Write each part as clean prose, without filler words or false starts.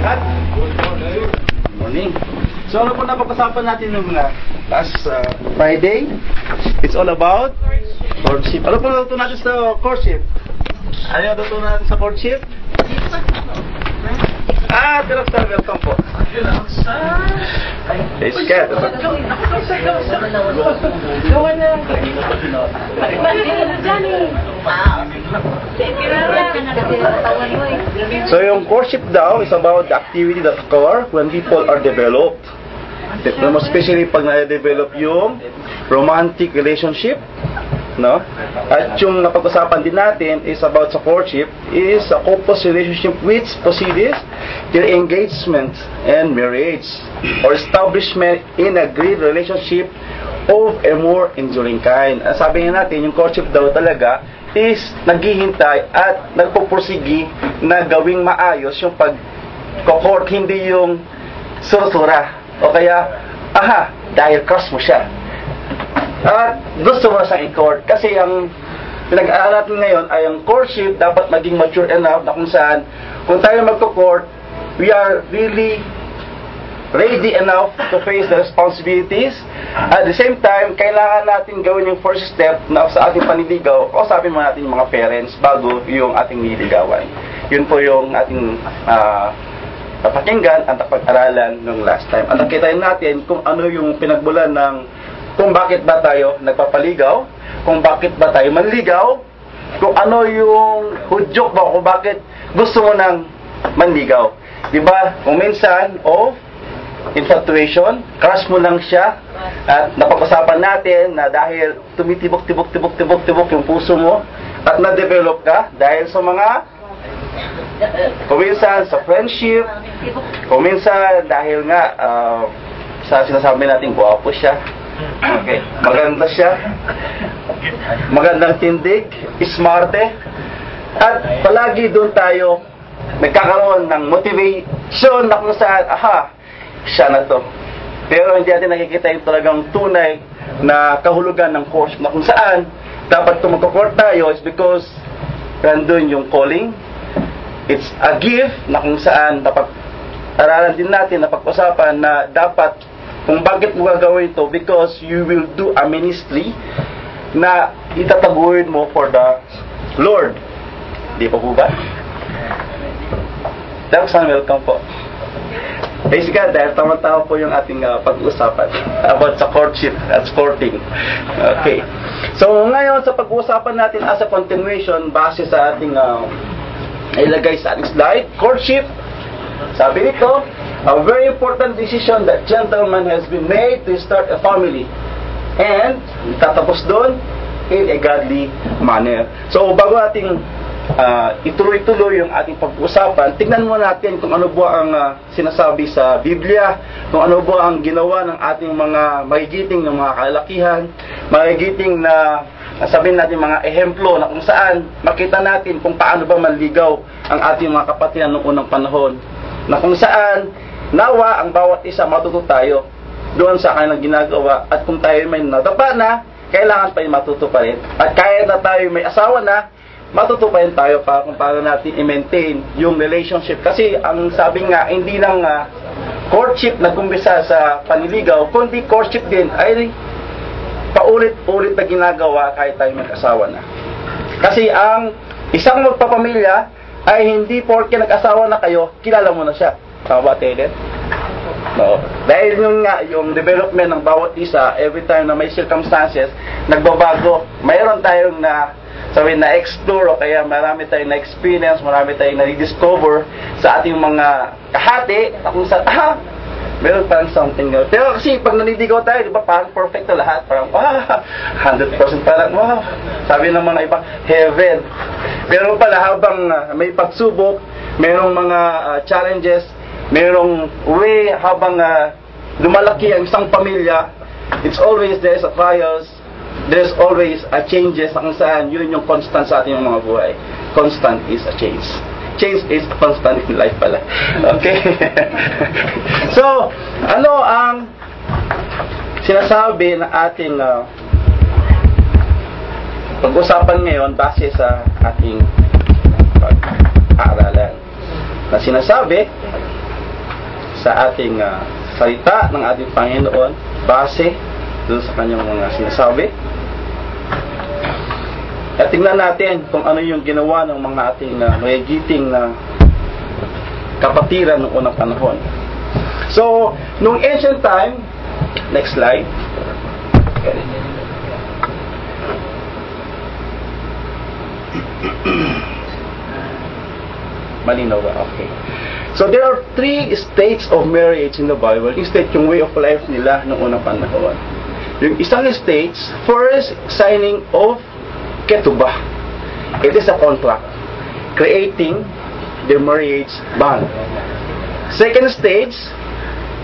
lahat. Good morning. So ano po napag-usapan natin ng last Friday? It's all about courtship. Ano po natutunan natin sa courtship? Ano yung natutunan natin sa courtship? Sir, welcome po. Hey, scared. So yung courtship daw is about the activity that occur when people are developed. Especially pag na-develop yung romantic relationship, no? At yung napag-usapan din natin is about sa courtship is a couple's relationship which proceeds their engagement and marriage or establishment in a great relationship of a more enduring kind. Sabi nga natin, yung courtship daw talaga is naghihintay at nagpupursigi na gawing maayos yung pag-court, hindi yung surasura o kaya, dahil crush mo siya at gusto mo siyang i-court. Kasi ang pinag-aaral natin ngayon ay ang courtship dapat maging mature enough na kung saan kung tayo magko-court, we are really ready enough to face the responsibilities. At the same time, kailangan natin gawin yung first step na sa ating paniligaw. Kausapin mo natin yung mga parents bago yung ating niligawan. Yun po yung ating napakinggan at napag-aralan nung last time. At nakitain natin kung ano yung pinagmulan ng kung bakit ba tayo nagpapaligaw, kung bakit ba tayo manligaw, kung ano yung hudyok ba, kung bakit gusto mo nang manligaw. Diba? Kung minsan, infatuation, crush mo lang siya, at napag-usapan natin na dahil tumitibok-tibok yung puso mo, at na-develop ka dahil sa mga kung minsan sa friendship, kung minsan dahil nga sa sinasabi natin, guwapo siya, okay, maganda siya, magandang tindig, smarte, at palagi doon tayo nagkakaroon ng motivation na kung saan, siya na to. Pero hindi natin nakikita yung talagang tunay na kahulugan ng course na kung saan dapat tumagko-court tayo is because nandun yung calling. It's a gift na kung saan dapat aralan din natin na pag-usapan na dapat kung bakit mo gagawin ito because you will do a ministry na itataguhin mo for the Lord. Di pa po ba? Welcome po. Basically, dahil tama-tama po yung ating pag-uusapan about sa courtship at courting. Okay. So, ngayon sa pag-uusapan natin as a continuation base sa ating ilagay sa ating slide, courtship, sabi nito, a very important decision that gentleman has been made to start a family. And, tatapos doon, in a godly manner. So, bago ating ituloy-tuloy yung ating pag-uusapan, tignan mo natin kung ano ba ang sinasabi sa Biblia, kung ano ba ang ginawa ng ating mga magigiting ng mga kalakihan, magigiting na sabihin natin mga ehemplo na kung saan makita natin kung paano ba manligaw ang ating mga kapatiran noong unang panahon, na kung saan nawa ang bawat isa matuto tayo doon sa kanilang ginagawa, at kung tayo may nadapa na, kailangan pa yung matuto pa rin, at kahit na tayo may asawa na, matuto pa rin tayo para kung paano natin i-maintain yung relationship. Kasi ang sabi nga, hindi lang courtship nagkumpisa sa panliligaw, kundi courtship din ay paulit-ulit na ginagawa kahit tayo mag-asawa na. Kasi ang isang magpapamilya ay hindi porke nag-asawa na kayo, kilala mo na siya. Tama ba, Taylor? No. Dahil yung development ng bawat isa, every time na may circumstances, nagbabago. Mayroon tayong na-explore o kaya marami tayong na-experience, marami tayong na-discover sa ating mga kahati na kung saan, meron parang something. Pero kasi pag naniligaw tayo, di ba, parang perfect na lahat. Parang, 100% parang, sabi ng mga iba, heaven. Pero pala, habang may pagsubok, merong mga challenges, merong way, habang lumalaki ang isang pamilya, it's always there's a trials, there's always a changes kung saan yun yung constant sa ating mga buhay. Constant is a change. Change is constant in life pala. Okay? So, ano ang sinasabi ng ating pag-usapan ngayon base sa ating pag-aaralan? Na sinasabi, sa ating salita ng ating Panginoon base doon sa kanyang mga sinasabi. At tingnan natin kung ano yung ginawa ng mga ating magigiting na kapatiran ng unang panahon. So, nung ancient time, next slide. Malinaw ba? Okay. So, there are 3 states of marriage in the Bible. Yung state, yung way of life nila noong unang panahon. Yung isang states, first, signing of ketubah. It is a contract creating the marriage bond. Second stage,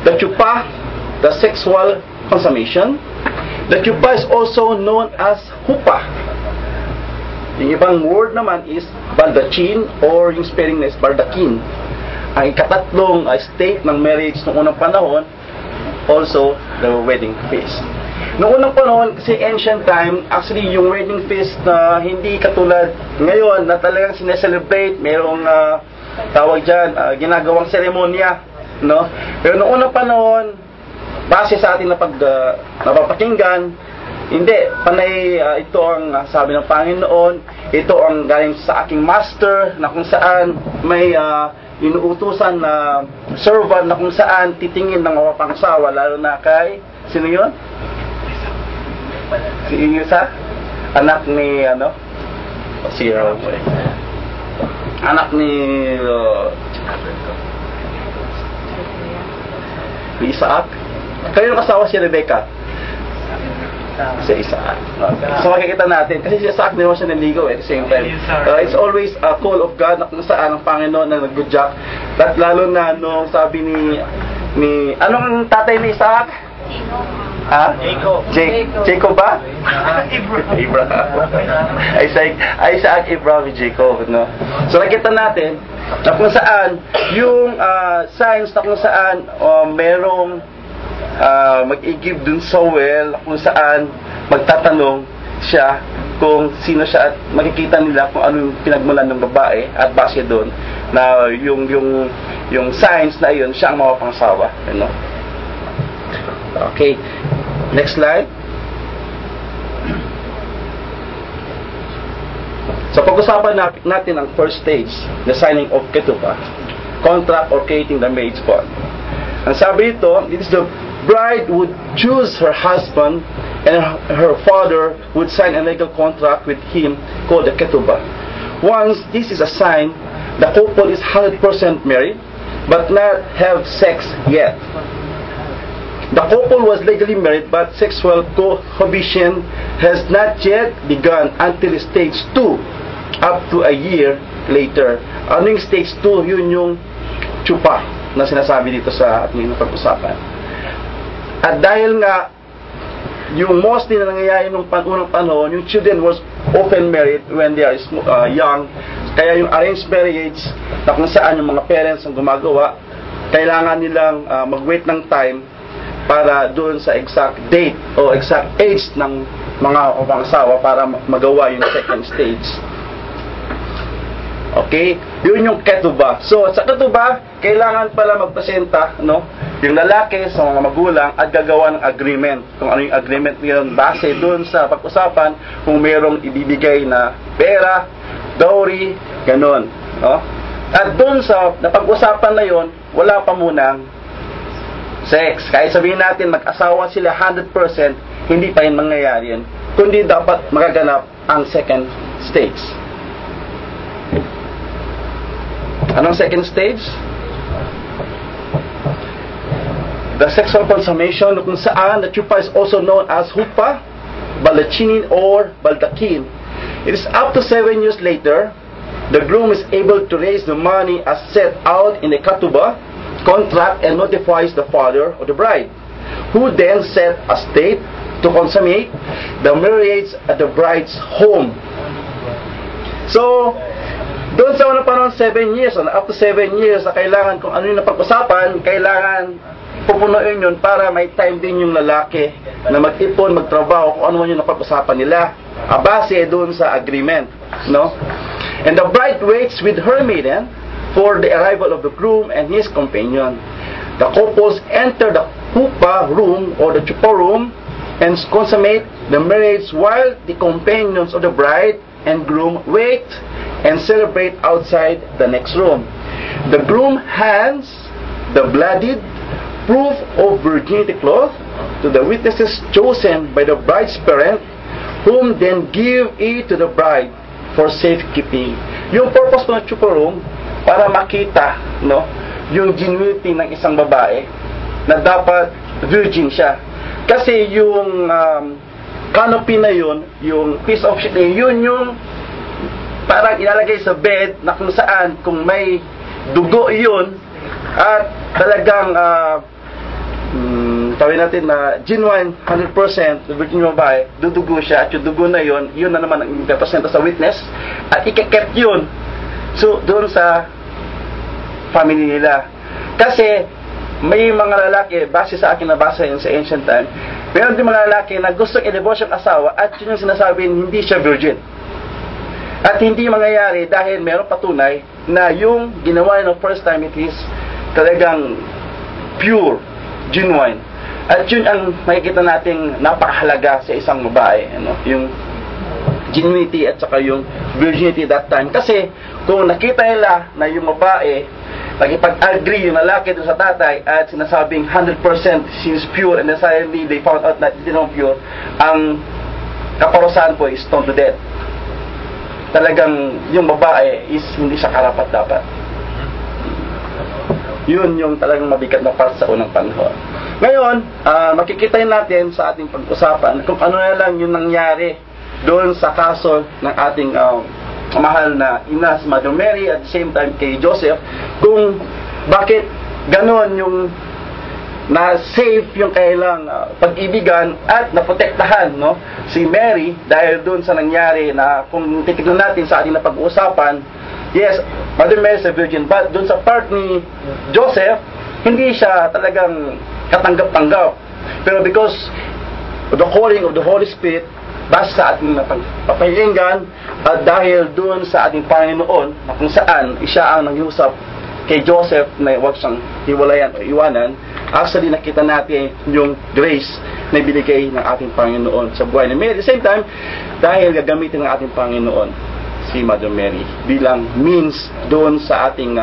the chuppah, the sexual consummation. The chuppah is also known as huppah. Yung ibang word naman is baldachin or yung spelling na is baldakin. Ang ikatatlong state ng marriage noong unang panahon, also the wedding feast. Noong unang panahon, kasi ancient time, actually yung wedding feast na hindi katulad ngayon na talagang sineselebrate, mayroong tawag dyan, ginagawang seremonya, no? Pero noong unang panahon, base sa ating napapakinggan, hindi, panay ito ang sabi ng Panginoon, ito ang galing sa aking master, na kung saan may inuutusan na servant na kung saan titingin ng mapapangsawa, lalo na kay, sino yun? Si Isa? Anak ni, si anak ni Isaac. Kayo yung asawa si Rebecca? Si Isaac. So makikita natin, kasi si Isaac din naman siya naligaw at the same time. It's always a call of God na kung saan ang Panginoon na nag-good-jack. At lalo na nung sabi ni anong tatay ni Isaac? Jacob ba? Abraham. Isaac, Abraham, Jacob, no? So nakita natin na kung saan yung signs na kung saan merong mag-i-give dun sa well, kung saan magtatanong siya kung sino siya at makikita nila kung ano yung pinagmulan ng babae at base doon na yung signs na yun siya ang mapapangsawa, no? Okay, next slide. So pag-usapan natin ang first stage, the signing of ketubah, contract or creating the marriage bond. Ang sabi dito, it is the bride would choose her husband and her father would sign a legal contract with him called the ketubah. Once this is a sign, the couple is 100% married but not have sex yet. The couple was legally married but sexual cohabitation has not yet begun until stage 2, up to a year later. Ano yung stage 2? Yun yung chuppah na sinasabi dito sa ating pag-usapan. At dahil nga yung mostly na nangyayari nung unang panahon, yung children was often married when they are young, kaya yung arranged marriage na kung saan yung mga parents ang gumagawa, kailangan nilang mag-wait ng time para doon sa exact date o exact age ng mga kapangsawa para magawa yung second stage. Okay? Yun yung ketubah. So, sa ketubah, kailangan pala magpresenta, no? Yung lalaki sa mga magulang at gagawa ng agreement. Kung ano yung agreement nila base doon sa pag-usapan, kung mayroong ibibigay na pera, dowry, ganun. No? At doon sa napag-usapan na yon, wala pa munang sex. Kaya sabihin natin, mag-asawa sila 100%, hindi pa yun mangyayari yun. Kundi dapat magaganap ang second stage. Anong second stage? The sexual consummation, kung saan the chuppah is also known as huppah, baldachinin, or baldakin. It is up to 7 years later, the groom is able to raise the money as set out in the ketubah contract and notifies the father of the bride, who then set a date to consummate the marriage at the bride's home. So, doon sa unang panahon, 7 years, up to 7 years na kailangan kung ano yung napag-usapan, kailangan pupunuin yun para may time din yung lalaki na mag-ipon, magtrabaho, kung ano man yung napag-usapan nila, base doon sa agreement, no? And the bride waits with her maiden for the arrival of the groom and his companion. The couples enter the chuppah room or the chuppah room and consummate the marriage while the companions of the bride and groom wait and celebrate outside the next room. The groom hands the bloodied proof of virginity cloth to the witnesses chosen by the bride's parent, whom then give it to the bride for safekeeping. Yung purpose ng chuppah room, para makita, no, yung genuinity ng isang babae na dapat virgin siya. Kasi yung canopy na yun, yung piece of sheet na yun yung parang ilalagay sa bed na kung saan kung may dugo yun at talagang tawin natin na genuine 100% virgin yung babae, dudugo siya at yung dugo na yun na naman ang ipapresenta sa witness at ikakep yun so doon sa family nila. Kasi may mga lalaki, base sa akin nabasa yun sa ancient time, meron din mga lalaki na gusto i-divorce ang asawa at yun yung sinasabi hindi siya virgin. At hindi mangyayari dahil meron patunay na yung ginawa ng first time it is talagang pure, genuine. At yun ang makikita nating napakahalaga sa isang babae, ano? Yung genuinity at saka yung virginity that time. Kasi kung nakita nila na yung babae nagipag-agree yung lalaki doon sa tatay at sinasabing 100% she is pure and then suddenly they found out that hindi naman pure, ang kaparusahan po is stoned to death. Talagang yung babae is hindi siya karapat-dapat. Yun yung talagang mabigat na part sa unang panahon. Ngayon, makikita natin sa ating pag-usapan kung ano na lang yung nangyari doon sa kaso ng ating mahal na ina si Mother Mary at the same time kay Joseph, kung bakit ganon yung na-save yung kailang pag-ibigan at naprotektahan, no, si Mary dahil doon sa nangyari na kung titignan natin sa ating na pag-uusapan, yes, Mother Mary is a virgin, but doon sa part ni Joseph, hindi siya talagang katanggap-tanggap. Pero because of the calling of the Holy Spirit, basta sa ating napapahinggan at dahil doon sa ating Panginoon na kung saan siya ang nanghiusap kay Joseph na huwag siyang hiwalayan o iwanan, actually nakita natin yung grace na binigay ng ating Panginoon sa buhay ni Mary. At the same time, dahil gagamitin ng ating Panginoon si Mother Mary bilang means doon sa ating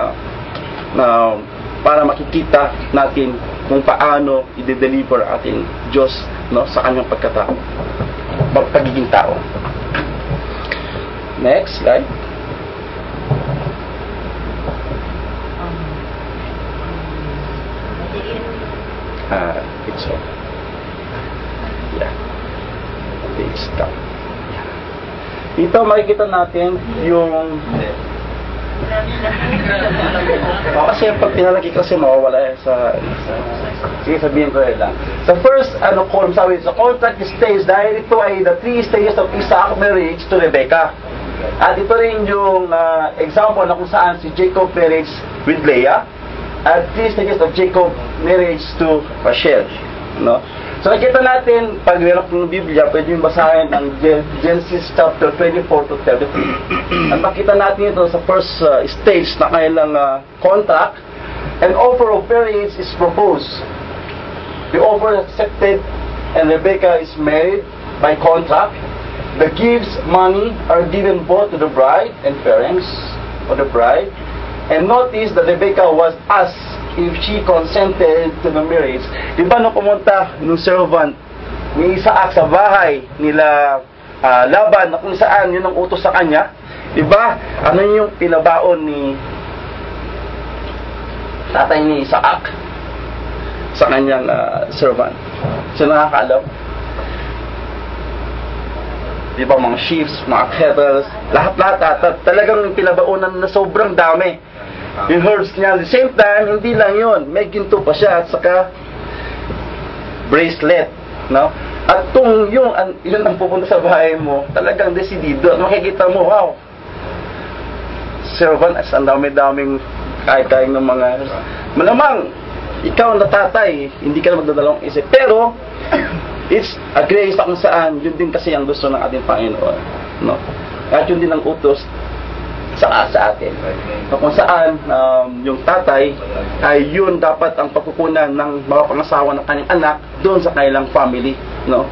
para makikita natin kung paano i-deliver ating Diyos, no, sa kanyang pagkatao, pagiging tao. Next slide. It's all. Yeah. It's stop. Dito makikita natin yung kasi pag pinalagi kasi mawawala sige sabihin ko lang. The first column sabi sa contract stage dahil ito ay the 3 stages of Isaac marriage to Rebecca. At ito rin yung example na kung saan si Jacob marriage with Leah at 3 stages of Jacob marriage to Rachel, no? So nakita natin, pag meron ng Biblia, pwede yung basahin ang Genesis chapter 24 to 33. At makita natin ito sa first stage na kanilang contract. An offer of marriage is proposed. The offer is accepted and Rebecca is married by contract. The gifts, money, are given both to the bride and parents of the bride. And notice that Rebecca was asked if she consented to the marriage. Di ba nung pumunta nung servant ni Isaac sa bahay nila Laban na kung saan yun ang utos sa kanya, di ba? Ano yung pinabaon ni tatay ni Isaac sa kanyang servant? Sino nakakaalam? Di ba mga sheaves, mga kettles, lahat-lahat talagang pinabaonan na sobrang dami. Yung herbs niya, at the same time, hindi lang yun, may ginto pa siya at saka bracelet, no? At kung yun ang pupunta sa bahay mo, talagang desidido at makikita mo, wow, servant, as ang dami-daming kahit ng mga malamang ikaw na tatay, hindi ka na magdadalawang isip, pero it's a grace kung saan yun din kasi ang gusto ng ating Panginoon, no? At yun din ang utos sa atin. So, kung saan yung tatay ay yun dapat ang pagkukunan ng mga pangasawa ng kanyang anak doon sa kanilang family, no?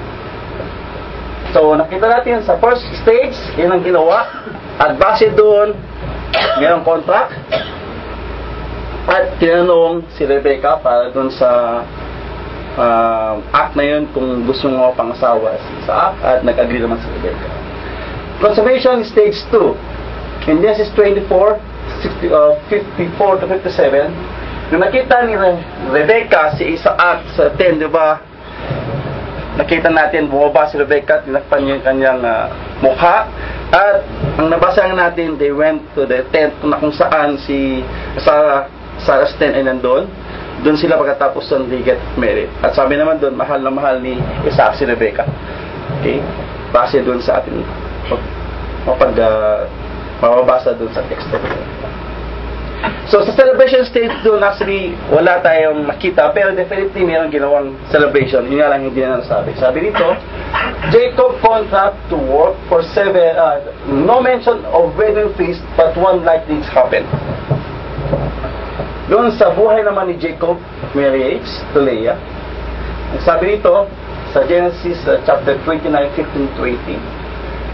So nakita natin sa first stage, yun ang ginawa, at base doon mayroong contract at tinanong si Rebecca para doon sa act na yun kung gusto mo pangasawa si Isaac, at nag-agree naman si Rebecca. Consummation stage 2 in Genesis 54 54 to 57. Nung nakita ni Rebecca si Isaac sa tent, di ba? Nakita natin bumaba si Rebecca, tinakpan niya yung kanyang mukha, at ang nabasa natin, they went to the tent na kung saan si Sarah's tent ay nandun. Doon sila pagkatapos doon, they get married. At sabi naman doon, mahal na mahal ni Isaac si Rebecca. Okay? Base doon sa atin mababasa doon sa text. So sa celebration stage doon, actually wala tayong nakita, pero definitely mayroong ginawang celebration. Yun nga lang hindi na nasabi. Sabi dito, Jacob contract to work for 7, no mention of wedding feast, but one like this happened. Doon sa buhay naman ni Jacob, marriage to Leah, sabi dito sa Genesis chapter 29, 15-20,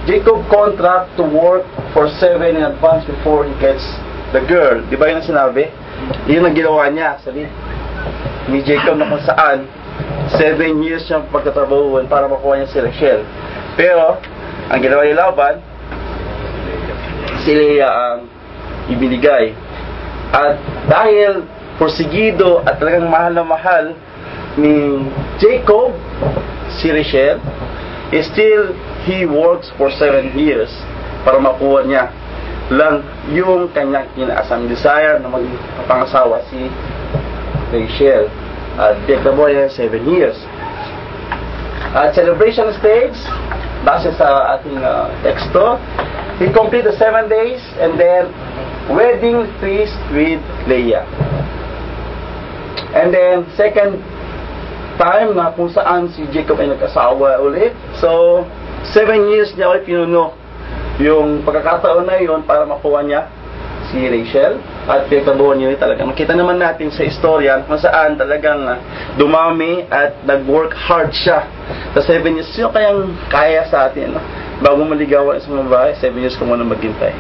Jacob contract to work for 7 in advance before he gets the girl. Di ba yun ang sinabi? Yun ang ginawa niya. Sabi ni Jacob na kung saan 7 years siyang pagtatrabahuan para makuha niya si Rachel. Pero ang ginawa ni Laban, si Leah ang ibinigay. At dahil porsigido at talagang mahal na mahal ni Jacob si Rachel, still he works for 7 years para makuha niya lang yung kanyang inaasang desire na maging pangasawa si Rachel. At pinagtrabaho niya 7 years. At celebration stage, base sa ating teksto, he completed the 7 days and then wedding feast with Leah. And then second time na kung saan si Jacob ay nag-asawa ulit. So 7 years niya ulit pinuno yung pagkakataon na yun para makuha niya si Rachel, at pinagtrabahuan niya talaga. Makita naman natin sa istorya kung saan talagang dumami at nag-work hard siya sa 7 years. Sino kayang kaya sa atin, no? Bago maligawan sa mga bahay, 7 years ka muna maghintay.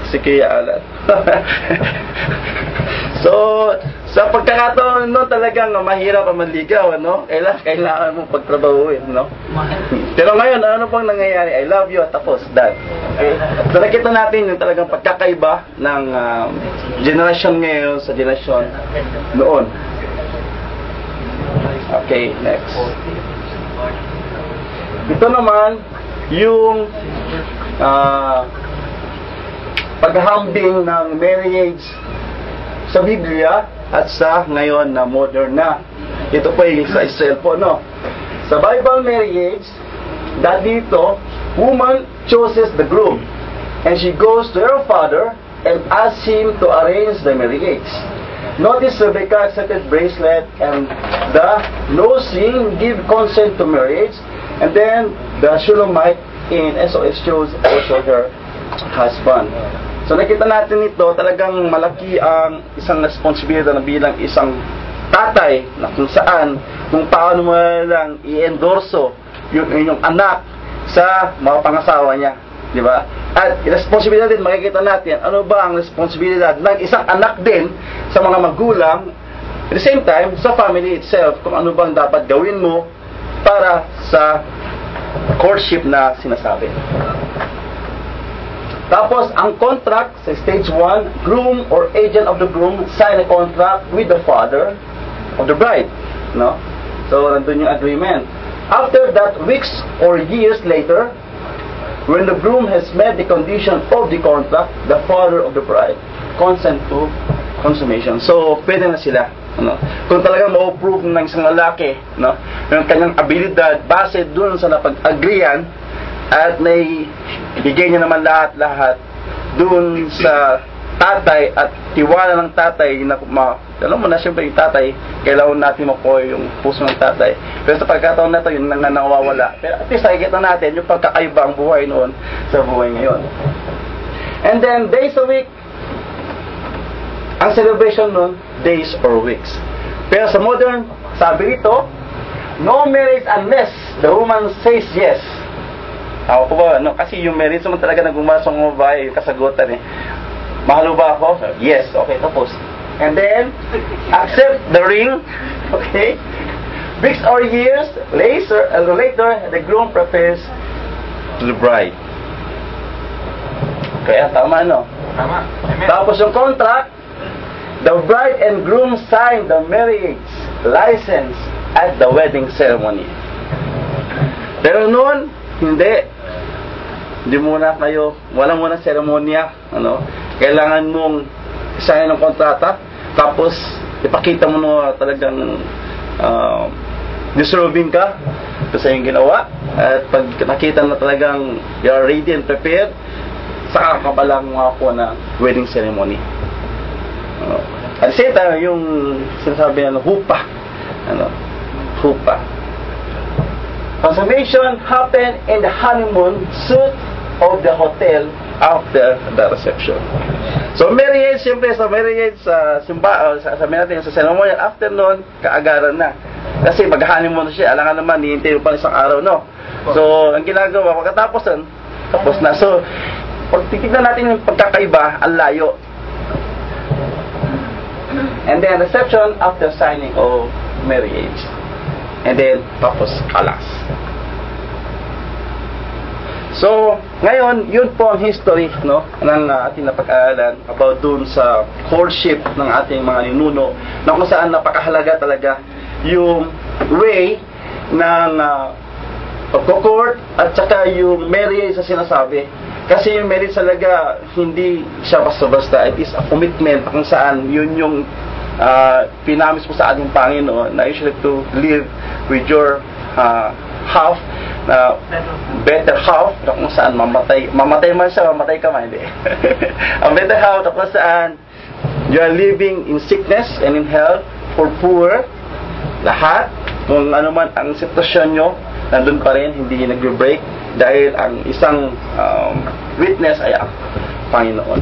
Si Kaya Alan. So sa pagkakataon no, talagang mahirap ang manligaw, no? Kailangan mong pagtrabahuin, no? Pero ngayon, ano pang nangyayari? I love you at tapos, done. Okay? So nakita natin yung talagang pagkakaiba ng generation ngayon sa generation noon. Okay, next. Ito naman yung paghahambing ng marriage sa Biblia at sa ngayon na modern na. Ito po yung sa Israel po, no? Sa Bible marriage, dito, woman chooses the groom and she goes to her father and asks him to arrange the marriage. Notice Rebecca accepted bracelet and the nosing give consent to marriage, and then the Shulamite in SOS chose also her husband. So nakita natin ito, talagang malaki ang isang responsibilidad na bilang isang tatay na kung saan, kung paano mo lang i-endorso yung inyong anak sa mga pangasawa niya, di ba? At responsibilidad din, makikita natin, ano ba ang responsibilidad ng isang anak din sa mga magulang, at the same time, sa family itself, kung ano bang dapat gawin mo para sa courtship na sinasabi. Tapos, ang contract sa stage 1, groom or agent of the groom sign a contract with the father of the bride. No? So, nandun yung agreement. After that, weeks or years later, when the groom has met the condition of the contract, the father of the bride consent to consummation. So, pwede na sila. No? Kung talagang ma-approve ng isang lalaki, no? Yung kanyang abilidad, base dun sa napag-agreean, at naibigay niya naman lahat-lahat dun sa tatay at tiwala ng tatay na alam mo na siyempre yung tatay, kailangan natin makuha yung puso ng tatay. Pero sa pagkataon na ito, yun nang nawawala. Pero at least nakikita natin yung pagkakaiba ang buhay noon sa buhay ngayon. And then, days a week, ang celebration nun, days or weeks. Pero sa modern, sabi rito, no marriage unless the woman says yes. Ako po ba? No? Kasi yung marriage naman talaga nagbumasok ng babae, yung kasagutan eh. Mahal ba ako? Yes. Okay, tapos. And then, accept the ring. Okay? Weeks or years later, the groom prepares to the bride. Kaya tama, no? Tama. Amen. Tapos yung contract, the bride and groom sign the marriage license at the wedding ceremony. Pero noon, hindi. Hindi muna kayo, wala muna seremonya. Ano? Kailangan mong isahin ng kontrata, tapos ipakita mo na talagang deserving ka sa iyong ginawa. At pag nakita na talagang you are ready and prepared, saka ka palang makakuha na wedding ceremony. At the same time, yung sinasabi na hupa. Hupa. Consummation happened in the honeymoon suite of the hotel after the reception. So marriage, siyempre sa marriage, sa ceremonial, after noon, kaagaran na. Kasi mag-honeymoon siya, alangan naman, hihintay pa isang araw, no? So, ang ginagawa, pagkatapos nun, tapos na. So, pag titignan natin yung pagkakaiba, ang layo. And then reception after signing of marriage. And then, tapos kalas. So, ngayon, yun po ang history, no, ng ating napag-aaralan about dun sa courtship ng ating mga ninuno, na kung saan napakahalaga talaga yung way ng pagko-court at saka yung marriage sa sinasabi. Kasi yung marriage talaga, hindi siya basta-basta. It is a commitment kung saan yun yung pinamis mo sa ating Panginoon na you should to live with your half, better half, kung saan mamatay man siya, mamatay ka man, hindi. Ang better half, kung saan you are living in sickness and in health, for poor, lahat, kung ano man ang sitwasyon nyo, nandun pa rin, hindi nag-break, dahil ang isang witness ay ang Panginoon.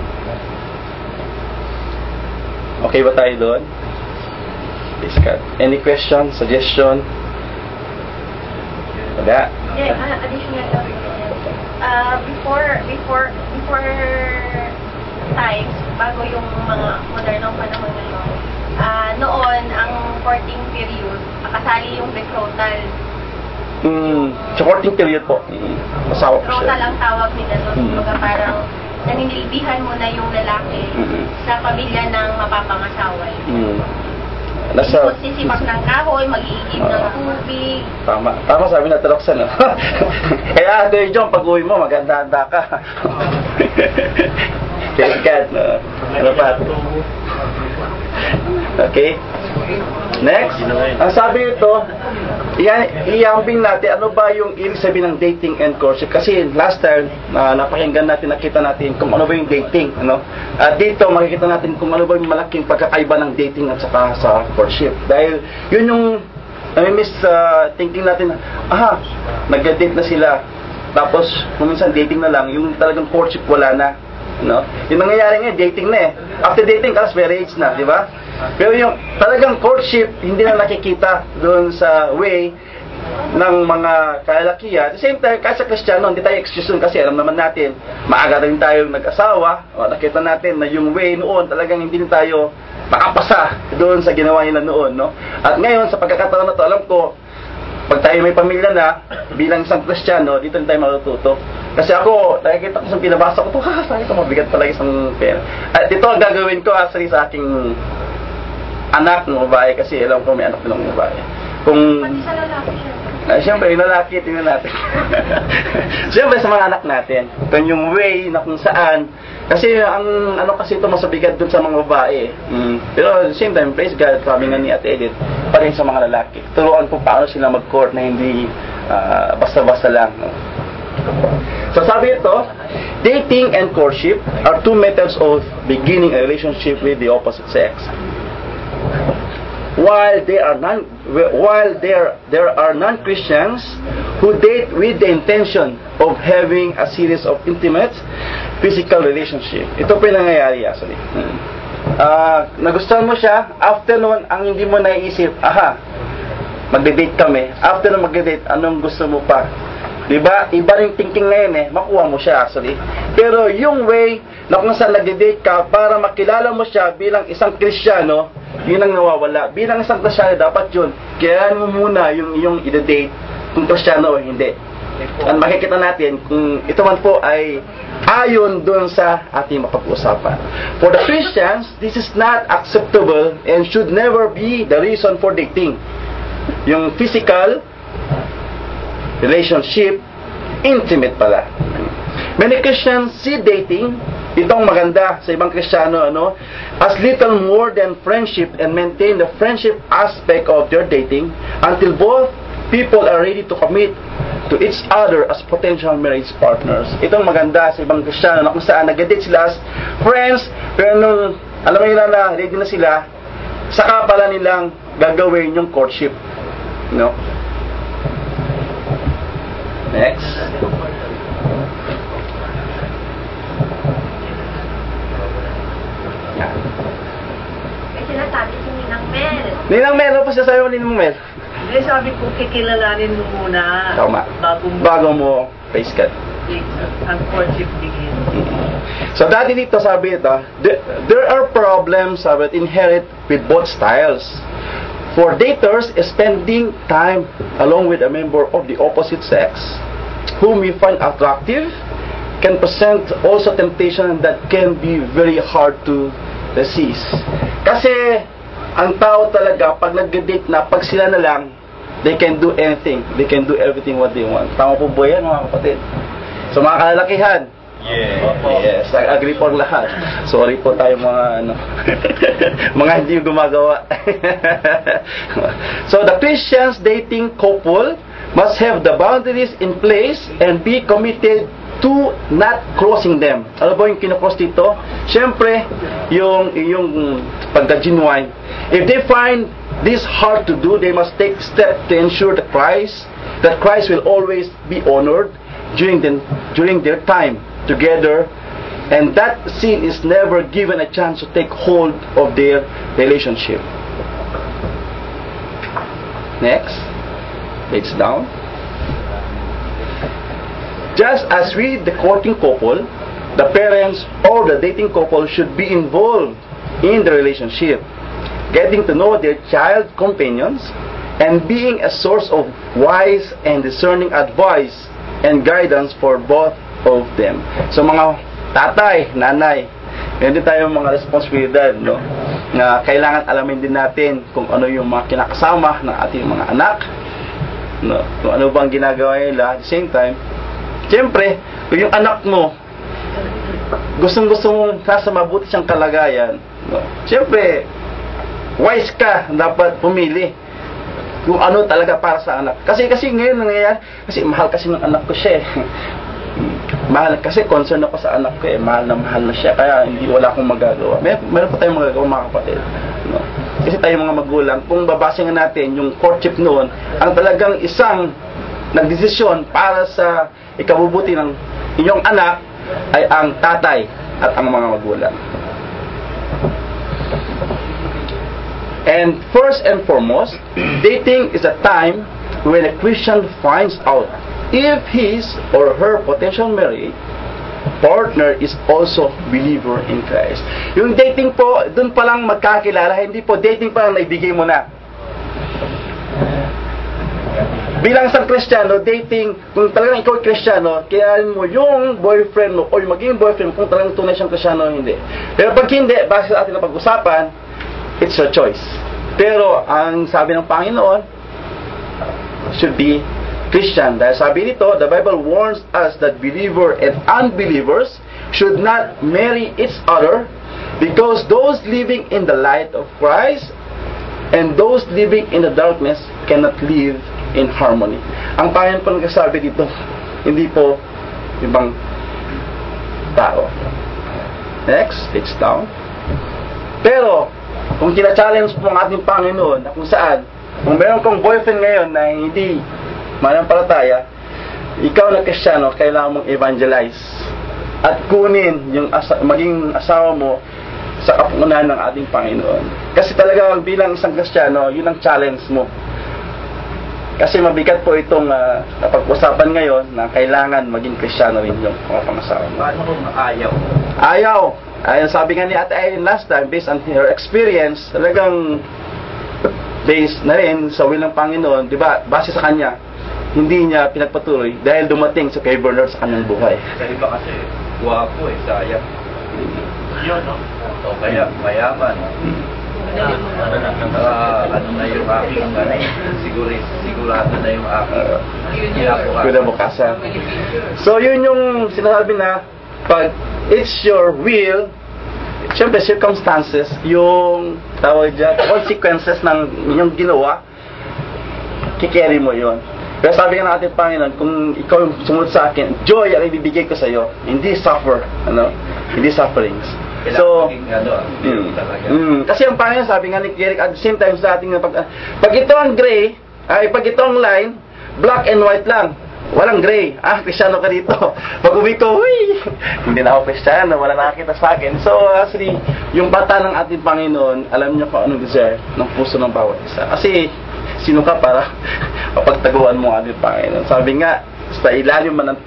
Okay ba tayo doon? Please, Kat. Any question, suggestion? Wala? Yeah, additional before times, bago yung mga modernong panahon ngayon, noon, ang courting period, kasali yung betrothal. Sa courting period po. Masawa po siya. Betrothal ang tawag nila doon. Kumbaga parang naninilbihan mo na yung lalaki sa pamilya ng mapapangasawa. Nasa sisipak ng kahoy, mag-iigib ng tubig. Tama sabi na Taloksan. Kaya Ate John, pag uwi mo, maganda-handa ka. Kaya Kat, ano pa? Okay? Next, ang sabi ito, iambing natin ano ba yung ibig sabihin ng dating and courtship. Kasi last time, napakinggan natin, nakita natin kung ano ba yung dating. At dito, makikita natin kung ano ba yung malaking pagkakaiba ng dating at saka sa courtship. Dahil yun yung thinking natin, nag-date na sila. Tapos, kung minsan dating na lang, yung talagang courtship wala na. Yung nangyayari ngayon, dating na eh. After dating, kalas marriage na, di ba? Pero yung talagang courtship, hindi na nakikita doon sa way ng mga kalalakihan. At the same time, kahit sa Kristiyano, hindi tayo excuse doon kasi alam naman natin, maaga rin tayo nag-asawa. Nakita natin na yung way noon, talagang hindi tayo nakapasa doon sa ginawa nila noon. At ngayon, sa pagkakataon na to, alam ko, pag tayo may pamilya na, bilang isang Kristiyano, dito tayo matututo. Kasi ako, nakikita ko sa pinabasa ko, sabi ko, mabigat pala isang pera. At ito ang gagawin ko actually sa aking anak ng babae, kasi alam ko may anak ng babae. Kung Pati sa lalaki siya. Siyempre, yung lalaki, tingnan natin. Siyempre, sa mga anak natin, kung yung way na kung saan, kasi ang ano kasi ito masabigat dun sa mga babae. Pero at the same time, praise God, sabi nga ni Ate Edith, pa rin sa mga lalaki. Turuan po paano sila mag-court na hindi basta-basta lang. So sabi ito, dating and courtship are two methods of beginning a relationship with the opposite sex. While there are non-Christians who date with the intention of having a series of intimate physical relationship. Ito po yung nangyayari actually. Nagustuhan mo siya, after nun, ang hindi mo naiisip, magde-date kami. After nun magde-date, anong gusto mo pa? Diba? Iba rin thinking ngayon makuha mo siya actually. Pero yung way na kung saan nagde-date ka para makilala mo siya bilang isang Kristiyano, yun ang nawawala. Bilang isang Kristiyano, dapat yun. Kailangan mo muna yung ide-date kung Kristiyano o hindi. At makikita natin kung ito man po ay ayon doon sa ating mapag-usapan. For the Christians, this is not acceptable and should never be the reason for dating. Yung physical relationship, intimate pala. Many Christians see dating, itong maganda sa ibang Kristiyano, as little more than friendship and maintain the friendship aspect of their dating until both people are ready to commit to each other as potential marriage partners. Itong maganda sa ibang Kristiyano na kung saan nag-date sila as friends, pero nung alam mo nila na ready na sila, saka pala nilang gagawin yung courtship. Next. May sinasabi si Ninang Mel. Ninang Mel, ano pa sasabi mo, Ninang Mel? Hindi, sabi ko, kikilalanin mo muna. Tama. Bago mo face cut. Ang courtship begin. So, dati dito, sabi ito, there are problems inherent with both styles. For daters, spending time along with a member of the opposite sex whom we find attractive can present also temptation that can be very hard to resist. Kasi ang tao talaga pag nag-date na, pag sila na lang, they can do anything. They can do everything what they want. Tama po ba yan, mga kapatid? So mga kalalakihan, yes, agree po ang lahat. Sorry po tayo mga mga hindi gumagawa. So the Christians dating couple must have the boundaries in place and be committed to not crossing them. Ano ba yung kinocross dito? Siyempre, yung pagka-genuine. If they find this hard to do, they must take steps to ensure that Christ will always be honored during their time together, and that sin is never given a chance to take hold of their relationship. Next, page down. Just as with the courting couple, the parents or the dating couple should be involved in the relationship, getting to know their child companions, and being a source of wise and discerning advice and guidance for both of them. So mga tatay, nanay, meron din tayong mga responsibilidad, na kailangan alamin din natin kung ano yung mga kinakasama ng ating mga anak, kung ano bang ginagawa nila. At the same time, siyempre, kung yung anak mo gustong-gusto mong nasa mabuti siyang kalagayan, siyempre wise ka, dapat pumili kung ano talaga para sa anak. Kasi ngayon nangyayari, kasi mahal kasi ng anak ko siya mahal, kasi concern ako sa anak ko mahal na siya, kaya wala akong magagawa. Meron pa tayong magagawa, mga kapatid, kasi tayong mga magulang, kung babasingan natin yung courtship noon, ang talagang isang nagdesisyon para sa ikabubuti ng inyong anak ay ang tatay at ang mga magulang. And first and foremost, dating is a time when a Christian finds out if his or her potential marriage partner is also believer in Christ. Yung dating po, dun pa lang magkakilala, hindi po dating pa lang naibigay mo na. Bilang isang Kristiyano, dating, kung talagang ikaw ay Kristiyano, kailangan mo yung boyfriend mo o yung magiging boyfriend mo kung talagang tunay siyang Kristiyano o hindi. Pero pag hindi, base sa ating napag-usapan, it's your choice. Pero ang sabi ng Panginoon should be Christian. Dahil sabi nito, the Bible warns us that believer and unbelievers should not marry each other, because those living in the light of Christ and those living in the darkness cannot live in harmony. Ang Panginoon po nagsasabi dito, hindi po ibang tao. Next, page down. Pero kung kina-challenge po ang ating Panginoon na kung saan, kung meron kong boyfriend ngayon na hindi manampalataya, ikaw na Kristiyano, kailangan mong evangelize. at kunin yung maging asawa mo sa kapunan ng ating Panginoon. Kasi talaga bilang isang Kristiyano, yun ang challenge mo. Kasi mabigat po itong napag-usapan ngayon na kailangan maging Kristiyano rin yung mga pangasawa mo. Paano kung ayaw? Ayaw! Ayun, sabi nga ni Ate Aileen last time, based on her experience, talagang based na rin sa will ng Panginoon, di ba, base sa kanya, hindi niya pinagpatuloy dahil dumating sa kay Bernard sa kanyang buhay. Sa iba kasi, guwapo sayang. Yun, no? O kaya, mayaman. Ano na yung aking, sigurado na yung aking kinabukasan. So, yun yung sinasabi na, pag it's your will, siyempre circumstances, yung tawag dyan, consequences ng inyong ginawa, kikerry mo yun. Pero sabi nga ng ating Panginoon, kung ikaw yung sumunod sa akin, joy ang ibibigay ko sa iyo, hindi hindi sufferings. So, kasi ang Panginoon sabi nga ni Eric, at the same time sa ating pag ito ang gray, pag ito ang line, black and white lang. Walang gray. Kristiyano ka dito. Pag uwi ko, hindi na ako Kristiyano, wala nakakita sa akin. So, actually, yung bata ng ating Panginoon, alam niya kung anong desire ng puso ng bawat isa. Kasi, sino ka para mapagtaguan mo ang ating Panginoon? Sabi nga, sa ilalim man ng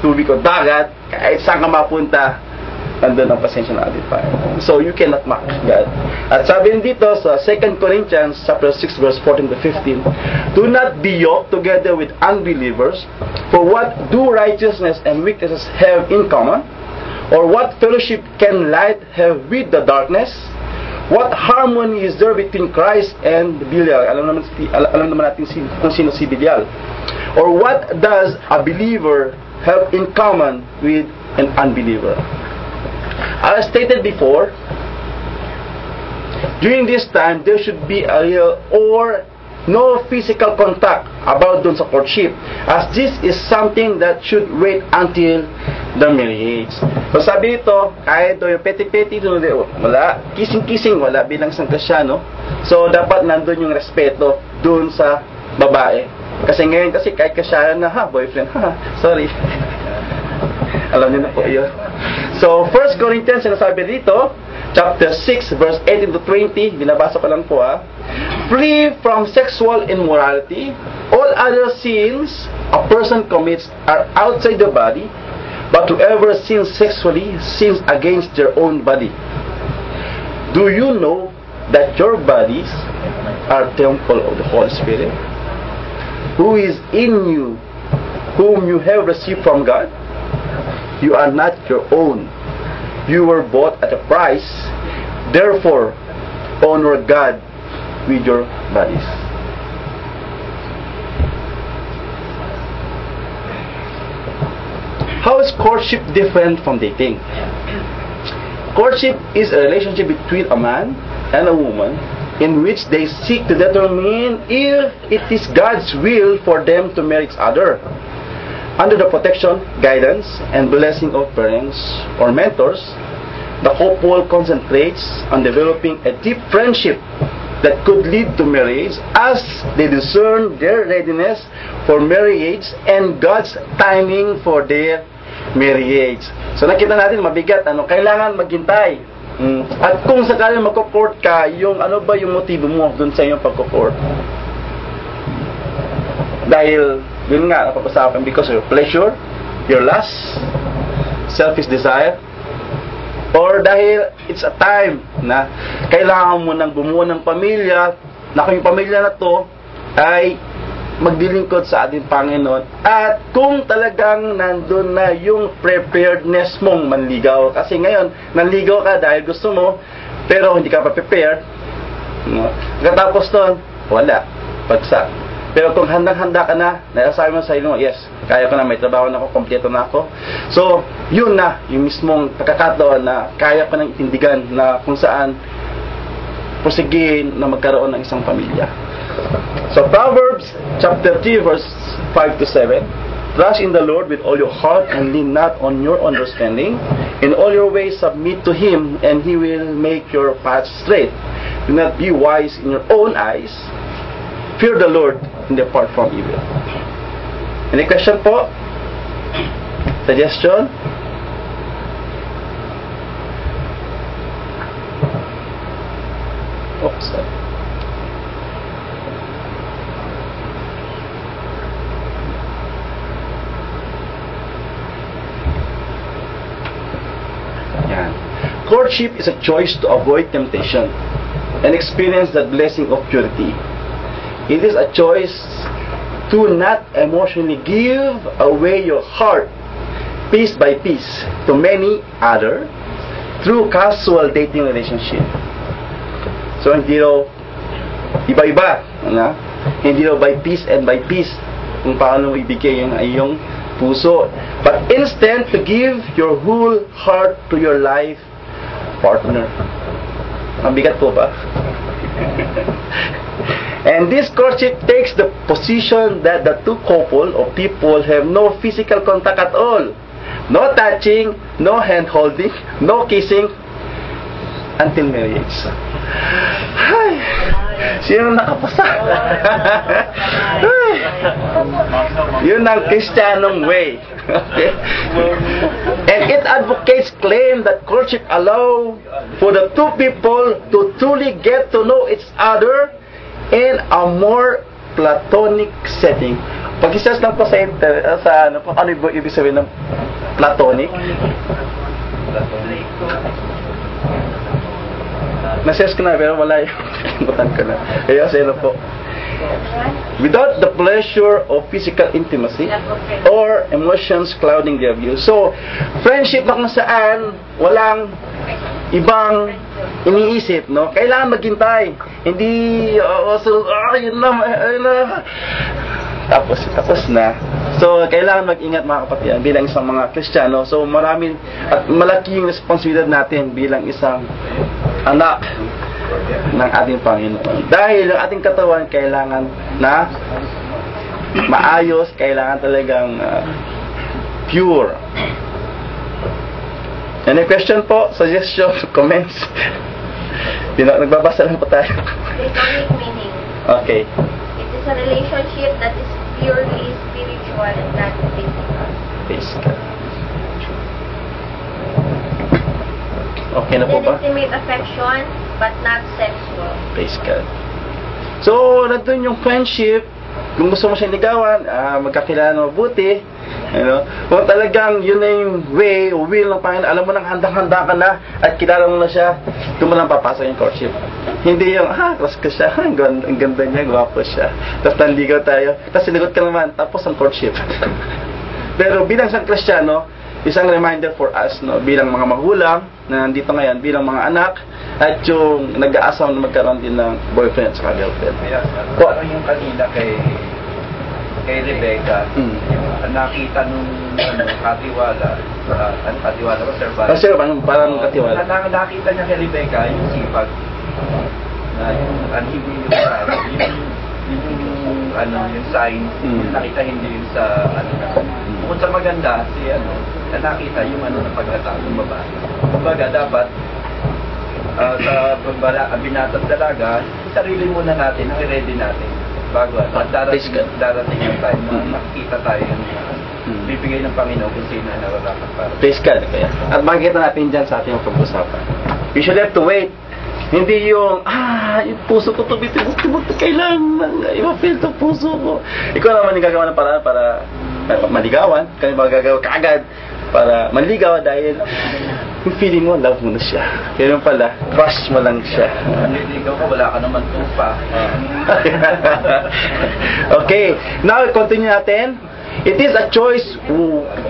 tubig o dagat, kahit saan ka mapunta, nandun ang pasensya ng ating Panginoon. So, you cannot mock God. At sabi rin dito sa 2 Corinthians chapter 6 verse 14 to 15, do not be yoked together with unbelievers, for what do righteousness and wickedness have in common? Or what fellowship can light have with the darkness? What harmony is there between Christ and Belial? Alam naman natin kung sino si Belial. Or what does a believer have in common with an unbeliever? As stated before, during this time, there should be a real or no physical contact about dun sa courtship, as this is something that should wait until the marriage. So sabi nito, kahit yung peti-peti, wala, kissing-kissing, wala bilang isang Kristiyano. So dapat nandun yung respeto dun sa babae. Kasi ngayon kasi kahit Kristiyano na, boyfriend, sorry. Alam niyo na po yun. So, 1 Corinthians, sinasabi dito, chapter 6, verse 18 to 20, binabasa ko lang po free from sexual immorality, all other sins a person commits are outside the body, but whoever sins sexually sins against their own body. Do you know that your bodies are temple of the Holy Spirit, who is in you, whom you have received from God? You are not your own. You were bought at a price. Therefore, honor God with your bodies. How is courtship different from dating? Courtship is a relationship between a man and a woman in which they seek to determine if it is God's will for them to marry each other. Under the protection, guidance, and blessing of parents or mentors, the couple concentrates on developing a deep friendship that could lead to marriage as they discern their readiness for marriage and God's timing for their marriage. So nakita natin mabigat, kailangan maghintay. At kung sakaling magko-court ka, ano ba yung motibo mo dun sa iyong pagko-court? Dahil yun nga, napag-usapan because of your pleasure, your lust, selfish desire, or dahil it's a time na kailangan mo nang bumuo ng pamilya, na kung yung pamilya na to ay maglilingkod sa ating Panginoon, at kung talagang nandun na yung preparedness mong manligaw. Kasi ngayon, nanligaw ka dahil gusto mo, pero hindi ka pa prepared. Katapos nun, wala, bagsak. Pero kung handang-handa ka na, nasasabi mo sa iyo, yes, kaya ko na, may trabaho na ako, kompleto na ako. So, yun na, yung mismong pagkakataon na kaya ko nang itindigan na kung saan prosigin na magkaroon ng isang pamilya. So, Proverbs chapter 3 verse 5 to 7, trust in the Lord with all your heart and lean not on your understanding. In all your ways submit to Him, and He will make your path straight. Do not be wise in your own eyes. Fear the Lord and depart from evil. Any question po? Suggestion? courtship is a choice to avoid temptation and experience the blessing of purity. It is a choice to not emotionally give away your heart piece by piece to many other through casual dating relationship. So hindi raw iba-iba, ano? Hindi raw by piece and by piece kung paano mo ibigay yung iyong puso, but instead to give your whole heart to your life partner. Mabigat po ba? And this courtship takes the position that the two couple of people have no physical contact at all. No touching, no hand holding, no kissing until marriage. Ay, sino nakapasa? Ay, yun ang Christianong way. Okay? And it advocates claim that courtship allow for the two people to truly get to know each other in a more platonic setting. Pag-isas lang po sa ano ba ibig sabihin ng platonic? Nases ko na pero wala yung kalimutan ko na. Kaya sa po. Without the pleasure of physical intimacy or emotions clouding their view. So, friendship na kung saan walang ibang iniisip, no? Kailangan maghintay. Hindi, yun na. Tapos na. So, kailangan mag-ingat mga kapatid bilang isang mga Kristiyano. So, marami at malaking responsibilidad natin bilang isang anak ng ating Panginoon. Dahil ang ating katawan kailangan na maayos, kailangan talagang pure. Any question po? Suggestion? Comments? Nagbabasa lang po tayo. Platonic meaning. Okay. It is a relationship that is purely spiritual and not physical. Physical. Okay na po ba? Intimate affection, but not sexual. Physical. So, nandun yung friendship. Kung gusto mo siyang ligawan, magkakilala na mabuti. Kung talagang yun na yung way o will ng Panginoon, alam mo nang handang-handa ka na at kilala mo na siya, doon mo lang papasok yung courtship. Hindi yung, crush ka siya, ang ganda niya, gwapo siya. Tapos nanligaw tayo, tapos sinagot ka naman, tapos ang courtship. Pero bilang isang Kristiyano, isang reminder for us, no, bilang mga magulang na nandito ngayon, bilang mga anak, at yung nag-aasaw na magkaroon din ng boyfriend at girlfriend. Parang yung kanina kay Rebecca, nakita nung katiwala, katiwala ba, Sir Val? Sir, parang katiwala. Nakita niya kay Rebecca yung sipag, na yung yung sign, nakita hindi yun sa bukod sa maganda, nakita yung ng pagkatao ng babae. Kumbaga, dapat sa binatang dalaga, sarili muna natin, ang i-ready natin bago at darating yung time na makikita tayo yung bibigay ng Panginoon kung sino na nararapat para. Praise God, kaya. At makikita natin dyan sa ating pag-usapan. We should have to wait. Hindi yung, yung puso ko tumitimus, kailangan i-feel to puso ko. Ikaw naman yung gagawa ng paraan para maligawan, kaya magagawa kaagad para manligaw dahil yung feeling mo, love mo na siya. Kaya yung pala, crush mo lang siya. Manliligaw ka, wala ka naman tupa. Okay, now continue natin. It is a choice,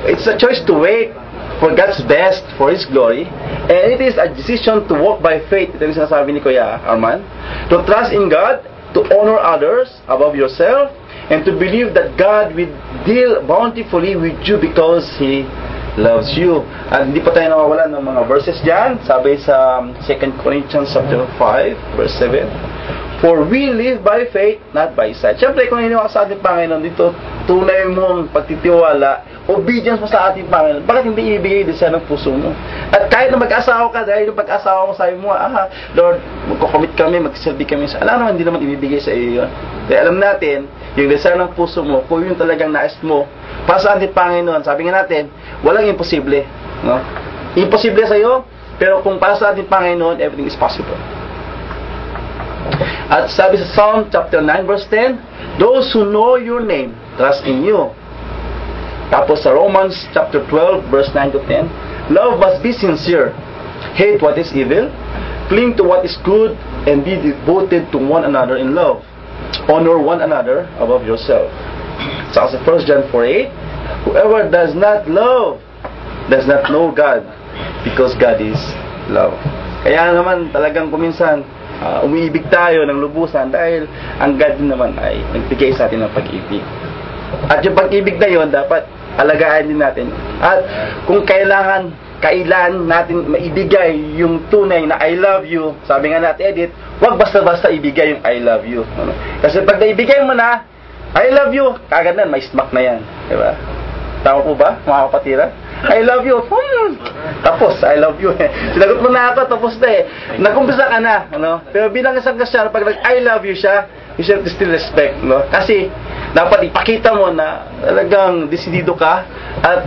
it's a choice to wait for God's best, for His glory. And it is a decision to walk by faith. Ito yung sinasabi ni Kuya Arman. To trust in God, to honor others above yourself, and to believe that God will deal bountifully with you because He loves you. At hindi pa tayo nawawala ng mga verses dyan. Sabi sa 2 Corinthians chapter 5, verse 7. For we live by faith, not by sight. Siyempre, kung iniwak sa ating Panginoon, dito tunay mong pagtitiwala, obedience mo sa ating Panginoon. Bakit hindi ibigay din siya ng puso mo? At kahit na mag-asawa ka, dahil yung pag-asawa mo, sabi mo, Lord, magko-commit kami, magsasabi kami sa alam, hindi naman ibibigay sa iyo yun. Kaya alam natin, yung desire ng puso mo, kung yung talagang nais mo, para sa ating Panginoon, sabi nga natin, walang imposible. No? Imposible sa iyo, pero kung para sa ating Panginoon, everything is possible. At sabi sa Psalm chapter 9 verse 10, those who know your name trust in you. Tapos sa Romans chapter 12 verse 9 to 10, love must be sincere. Hate what is evil, cling to what is good, and be devoted to one another in love. Honor one another above yourself. So, sa 1 John 4:8, whoever does not love does not know God, because God is love. Kaya naman talagang kuminsan umiibig tayo ng lubusan dahil ang God din naman ay nagbigay sa atin ng pag-ibig. At yung pag-ibig na yun, dapat alagaan din natin. At kung kailan natin maibigay yung tunay na I love you, sabi nga natin, Edith, huwag basta-basta ibigay yung I love you. Kasi pag naibigay mo na, I love you, kagad na, may smack na yan. Diba? Tama po ba, mga kapatira? I love you. Tapos, I love you. Sinagot mo na ako, tapos na eh. Nakumpisa ka na. Pero bilang isang Kristiyano, pag I love you siya, you should still respect. Kasi, dapat ipakita mo na talagang desidido ka at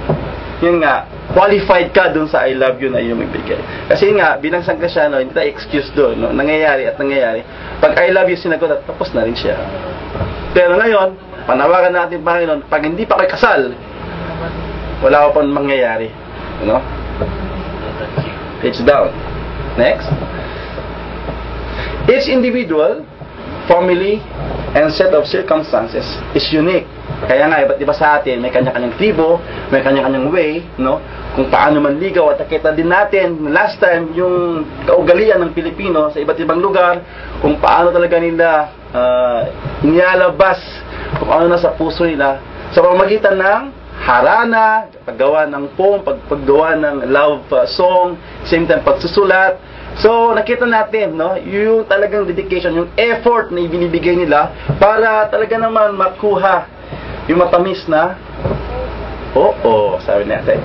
yun nga, qualified ka dun sa I love you na iyong ibigay. Kasi nga, bilang isang Kristiyano, hindi tayo excuse doon. Nangyayari. Pag I love you, sinagot at tapos na rin siya. Pero ngayon, panawagan natin Panginoon, pag hindi pa kayo kasal, wala pa pang mangyayari. Page down. Next. Each individual, family, and set of circumstances is unique. Kaya nga, iba't iba sa atin, may kanya-kanyang tribo, may kanya-kanyang way, kung paano manligaw. At nakita din natin, last time, yung kaugalian ng Pilipino sa iba't ibang lugar, kung paano talaga nila nilalabas, kung ano nasa puso nila, sa pamamagitan ng harana, paggawa ng poem, paggawa ng love song, same time pagsusulat. So, nakita natin, yung talagang dedication, yung effort na ibinibigay nila para talaga naman makuha yung matamis na sabi natin.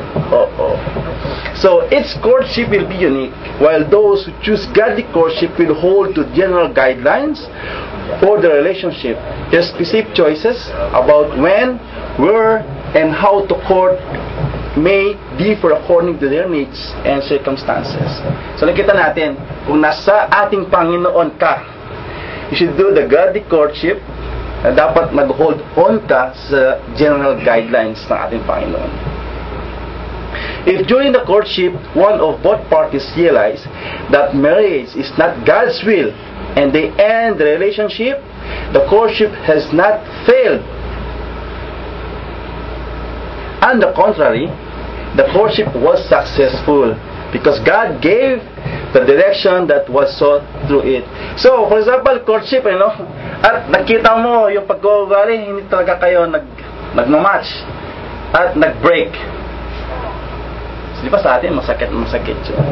So, its courtship will be unique, while those who choose godly courtship will hold to general guidelines for the relationship. There's specific choices about when, where, and how to court may differ according to their needs and circumstances. So nakita natin, kung nasa ating Panginoon ka, you should do the godly courtship na dapat mag-hold on ka sa general guidelines ng ating Panginoon. If during the courtship, one of both parties realize that marriage is not God's will and they end the relationship, the courtship has not failed. On the contrary, the courtship was successful because God gave the direction that was sought through it. So, for example, courtship, at nakita mo yung pag-uugali, hindi talaga kayo nag-match at nag-break. So, di ba sa atin, masakit yun.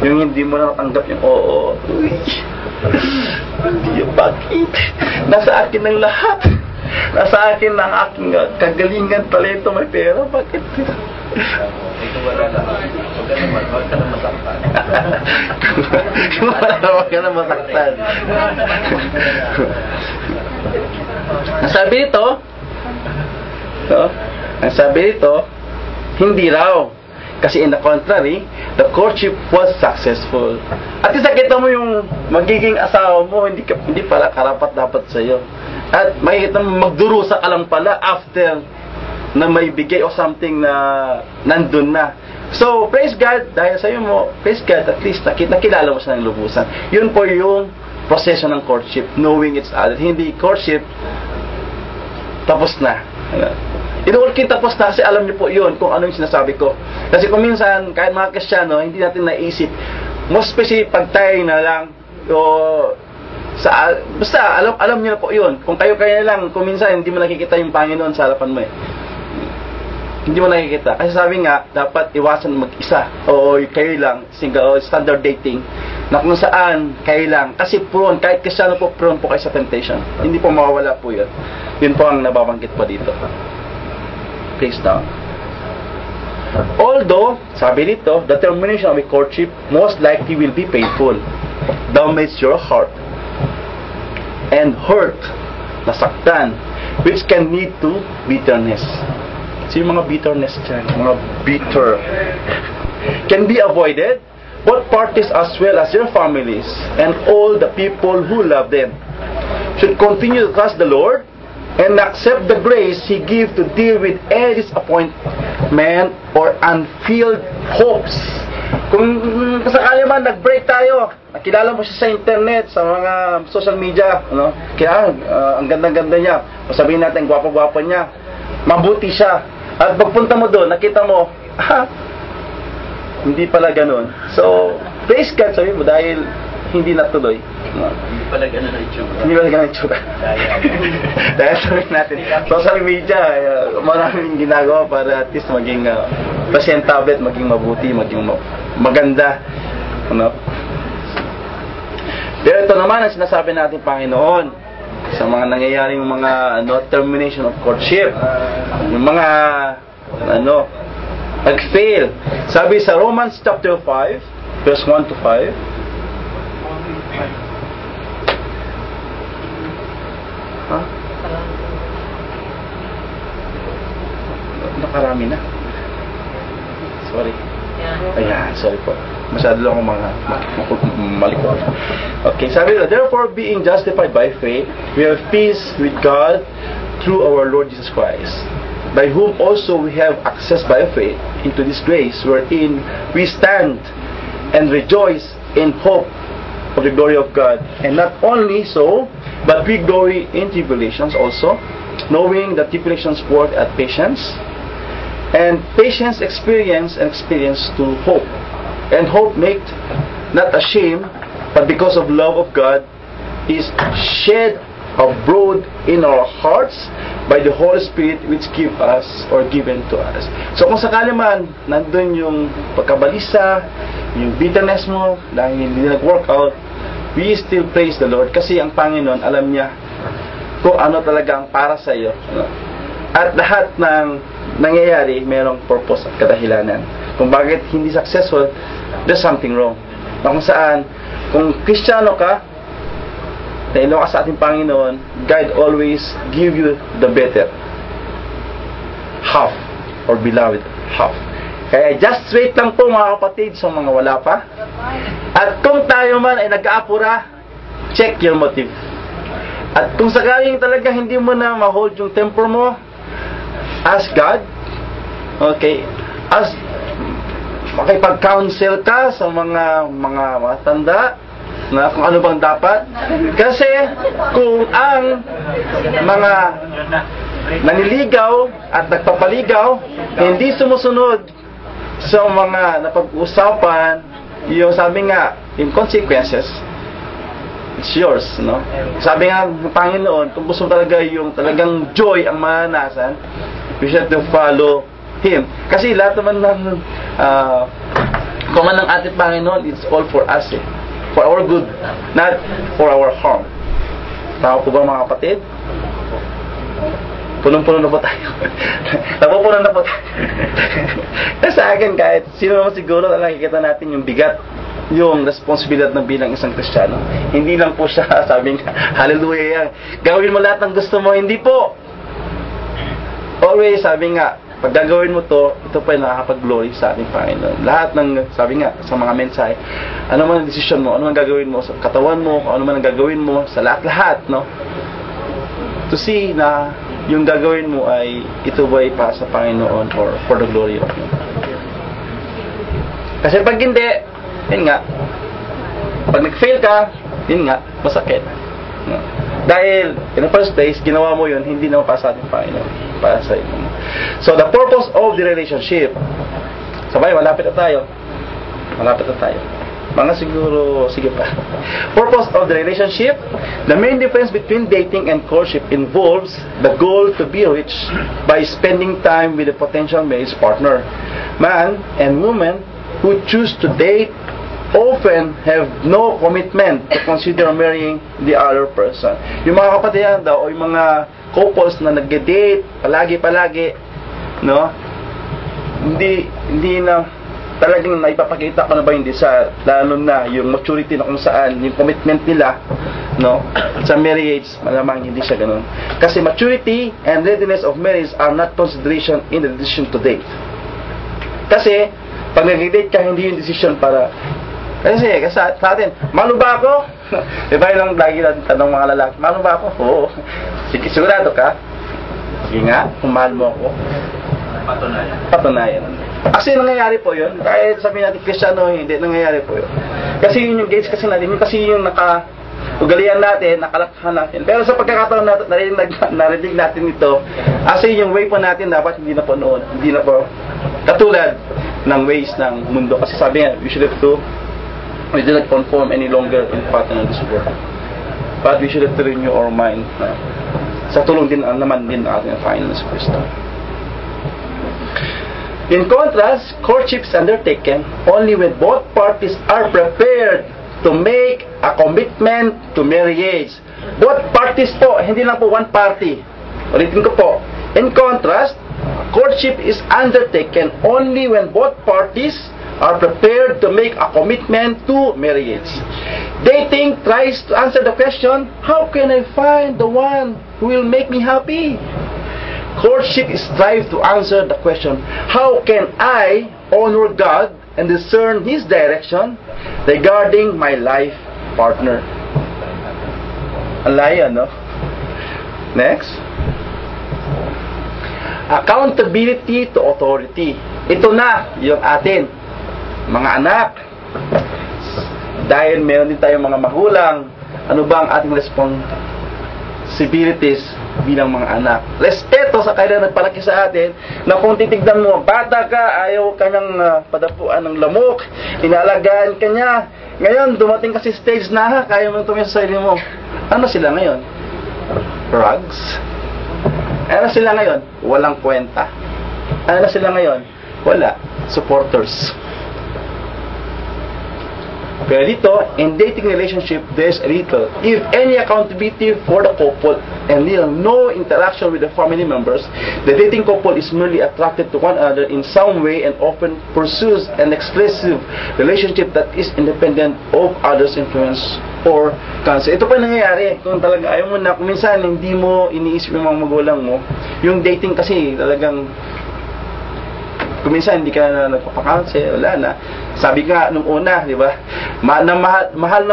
Yung hindi mo na natanggap yung hindi yung bakit. Nasa akin ang lahat. Nasa akin ang aking kagalingan, talento, may pera. Bakit? Ito wala lang. Huwag ka na masaktan. Huwag ka na masaktan. Ang sabi nito, hindi raw. Kasi in the contrary, the courtship was successful. At isakita mo yung magiging asawa mo, hindi pala karapat dapat sa'yo. At makikita mo, magdurusa ka lang pala after na may bigay o something na nandun na. So, praise God, dahil sa'yo mo, praise God, at least nakilala mo siya ng lubusan. Yun po yung proseso ng courtship, knowing each other. Hindi courtship, tapos na. Inuulkin tapos na kasi alam niyo po yun kung ano yung sinasabi ko. Kasi kung minsan, kahit mga Kristiyano, hindi natin naisip, most specific pag tayo na lang, basta alam niyo na po yun. Kung kayo lang, kung minsan hindi mo nakikita yung Panginoon sa harapan mo hindi mo nakikita. Kasi sabi nga, dapat iwasan mag-isa. O kayo lang, single, standard dating. Na kung saan, kayo lang. Kasi prone, kahit Kristiyano po, prone po kayo sa temptation. Hindi po mawawala po yun. Yun po ang nababanggit po dito. Praise down. Although, sabi dito, the termination of a courtship most likely will be painful. Damage your heart and hurt, nasaktan, which can lead to bitterness. So yung mga bitterness dyan, mga bitter, can be avoided, both parties as well as their families and all the people who love them should continue to trust the Lord and accept the grace He gives to deal with any disappointment or unfulfilled hopes Kung sakali man nag-break tayo, nakilala mo siya sa internet, sa mga social media, ano? Kaya ang ganda-ganda niya, sabihin natin gwapo-gwapo niya, mabuti siya. At pagpunta mo doon, nakita mo, hindi pala ganun. So, praise God, sabi mo, dahil hindi natuloy. Hindi pala ganun ang itsura. Hindi pala ganun ang itsura. Dahil sabihin natin, social media, maraming ginagawa para at least maging presentable, maging mabuti, maging maganda. Ano? Pero ito naman ang sinasabi natin, Panginoon, sa mga nangyayaring mga termination of courtship, yung mga nag-fail. Sabi sa Romans chapter 5, verse 1 to 5, nakarami na. Sorry. Ayan, sorry po. Masyado lang ako malikot. Okay, sabi na, therefore, being justified by faith, we have peace with God through our Lord Jesus Christ, by whom also we have access by faith into this grace wherein we stand and rejoice in hope of the glory of God. And not only so, but we glory in tribulations also, knowing that tribulations work at patience, and patience experience, and experience to hope. And hope make not ashamed, but because of love of God is shed abroad in our hearts by the Holy Spirit which give us or given to us. So kung sakali man nandun yung pagkabalisa, yung bitterness mo dahil hindi nag-work out, we still praise the Lord kasi ang Panginoon alam niya kung ano talaga ang para sa iyo. At lahat ng nangyayari mayroong purpose at kadahilanan. Kung bakit hindi successful, there's something wrong. Kung saan, kung Kristiyano ka, dahil ka sa ating Panginoon, God always give you the better half, or beloved half. Kaya just wait lang po mga kapatid sa mga wala pa. At kung tayo man ay nag-aapura, check your motive. At kung sakaling talaga hindi mo na ma-hold yung temper mo, ask God, okay, makipag-counsel ka sa mga matanda na kung ano bang dapat. Kasi kung ang mga naniligaw at nagpapaligaw hindi sumusunod sa mga napag-usapan, yung sabi nga, in consequences, it's yours, no? Sabi nga ng Panginoon, kung gusto talaga yung talagang joy ang mananasan, we should to follow Him. Kasi lahat naman ng command ng ating Panginoon, it's all for us, eh. For our good, not for our harm. Tama po ba mga kapatid? Punong-puno na po tayo. Napupunan na po tayo. Sa akin, kahit sino naman siguro na nakikita natin yung bigat, yung responsibilidad ng bilang isang Kristiyano. Hindi lang po siya, sabi nga, hallelujah yan. Gawin mo lahat ng gusto mo. Hindi po. Always, sabi nga, pag gagawin mo to, ito pa yung nakakapag-glory sa ating Panginoon. Lahat ng, sabi nga, sa mga mensahe, ano man ang desisyon mo, ano man gagawin mo sa katawan mo, ano man ang gagawin mo, sa lahat-lahat, no? To see na yung gagawin mo ay ito ba ay para sa Panginoon or for the glory of Him. Kasi pag hindi, yun nga, pag nag-fail ka, yun nga, masakit. No? Dahil, in the first place, ginawa mo yun, hindi naman para sa ating Panginoon, para sa iyo. So, the purpose of the relationship, sabay, malapit na tayo. Mga siguro, sige pa. Purpose of the relationship, the main difference between dating and courtship involves the goal to be reached by spending time with a potential marriage partner. Man and woman who choose to date often have no commitment to consider marrying the other person. Yung mga kapatiran daw, o yung mga couples na nag-date, palagi, no? Hindi na talagang naipapakita ko na ba hindi sa lalo na yung maturity na kung saan yung commitment nila, no, sa marriage, malamang hindi siya ganun. Kasi maturity and readiness of marriage are not consideration in the decision to date. Kasi pag nag-date ka, hindi yung decision para kasi sa atin, malo ba ako? Diba yung lagi natin tanong mga lalaki, malo ba ako? Oo. Sige, sigurado ka? Sige nga, kung mahal mo ako. Patunayan. Kasi nangyayari po yun. Kahit sabihin natin Kristiyano, hindi, nangyayari po yun. Kasi yun yung gates kasi natin, yun kasi yung ugalian natin, nakalakhan natin. Pero sa pagkakataon natin, narinig natin ito, kasi yung way po natin dapat hindi na po noon, hindi na po katulad ng ways ng mundo. Kasi sabi nga, we do not conform any longer in pattern of this world. But we should have to renew our mind. Sa tulong din naman din ng ating Panginoon Kristo. In contrast, courtship is undertaken only when both parties are prepared to make a commitment to marriage. Both parties po, hindi lang po one party. Ulitin ko po. In contrast, courtship is undertaken only when both parties are prepared to make a commitment to marriage. Dating tries to answer the question, how can I find the one who will make me happy? Courtship strives to answer the question, how can I honor God and discern His direction regarding my life partner? Ang layo, no? Next. Accountability to authority. Ito na yung atin, mga anak. Dahil meron din tayong mga magulang, ano ba ang ating responsibilities bilang mga anak? Respeto sa kailan nagpalaki sa atin, na kung titignan mo, bata ka, ayaw kanyang padapuan ng lamok, inalagaan ka niya. Ngayon, dumating kasi stage na, kaya mo tumingin sa sarili mo. Ano sila ngayon? Rugs? Ano sila ngayon? Walang kwenta. Ano sila ngayon? Wala. Supporters. Pero dito, in dating relationship, there's a little, if any, accountability for the couple and no interaction with the family members. The dating couple is merely attracted to one another in some way and often pursues an exclusive relationship that is independent of others' influence or counsel. Ito pa nangyayari kung talaga ayaw mo na, kung minsan hindi mo iniisip yung mga magulang mo. Yung dating kasi talagang kung minsan hindi ka na nagpapakansel, wala na. Sabi nga nung una, di ba? Mahal na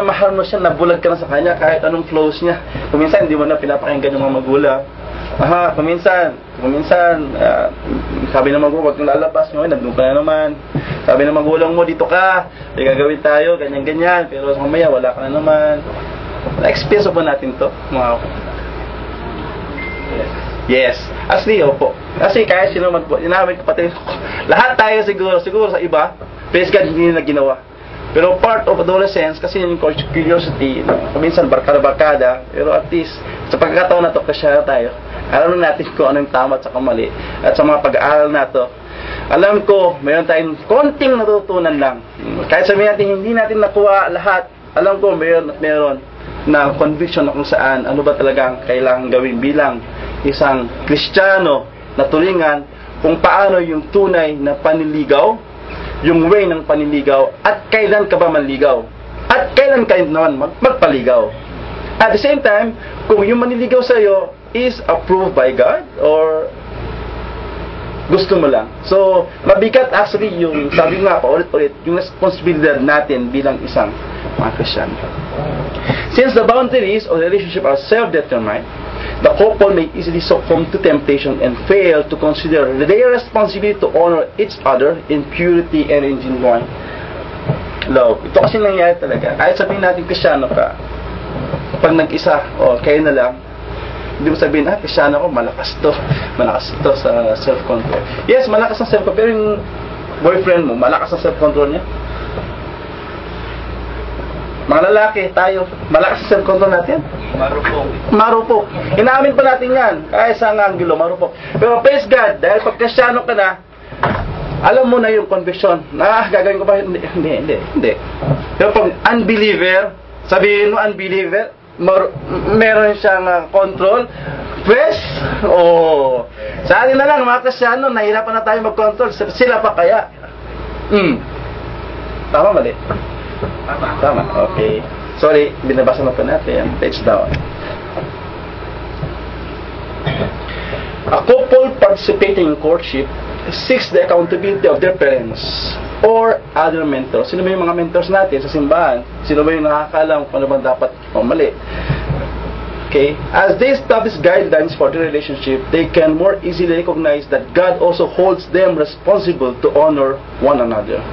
mahal mo siya, nabulag ka na sa kanya kahit anong flows niya. Kung minsan hindi mo na pinapakinggan yung mga magulang. Kung minsan, sabi ng magulang, huwag kang lalabas, nandun ka na naman. Sabi ng magulang mo, dito ka, may gagawin tayo, ganyan-ganyan. Pero mamaya, wala ka na naman. Na-experience po natin to, mga yes. Asli, opo. Kasi kahit sino man po, inamin kapatid ko, lahat tayo siguro sa iba, praise God, hindi na ginawa. Pero part of adolescence, kasi yung curiosity, minsan barkada-barkada, pero at least, sa pagkakataon na to, kasya tayo. Alam natin kung anong tama at saka mali. At sa mga pag-aaral na to, alam ko, mayroon tayong konting natutunan lang. Kahit sabihin natin, hindi natin nakuha lahat, alam ko, mayroon na conviction na kung saan, ano ba talagang kailangan gawin bilang isang Kristiyano na turingan, kung paano yung tunay na panliligaw, yung way ng panliligaw, at kailan ka ba manligaw, at kailan ka naman magpaligaw. At the same time, kung yung manliligaw sa iyo is approved by God or gusto mo lang. So, mabigat actually yung, sabi nga pa ulit-ulit, yung responsibilidad natin bilang isang mga Kristiyano. Since the boundaries of the relationship are self-determined, the couple may easily succumb to temptation and fail to consider their responsibility to honor each other in purity and in genuine love. Ito kasi nangyayari talaga. Kahit sabihin natin Kristiyano ka, pag nag-isa, kayo na lang, hindi mo sabihin, Kristiyano ko, malakas to sa self-control. Yes, malakas ang self-control, pero yung boyfriend mo, malakas ang self-control niya. Mga lalaki, tayo, malakas ang self-control natin. Marupok. Inaamin pa natin yan. Kaya sa anggulo, marupok. Pero praise God, dahil pag Kristiyano ka na, alam mo na yung conviction. Gagawin ko ba? Hindi. Pero pag unbeliever, sabihin mo unbeliever, meron siyang control. Pues, sa atin na lang, mga Kristiyano, nahirapan na tayo mag-control. Sila pa kaya? Tama, mali? Tama, okay. Sorry, binabasa na pa natin. Page down. A couple participating in courtship seeks the accountability of their parents or other mentors. Sino ba yung mga mentors natin sa simbahan? Sino ba yung nakakalam kung ano bang dapat o mali? Okay? As they establish guidelines for the relationship, they can more easily recognize that God also holds them responsible to honor one another.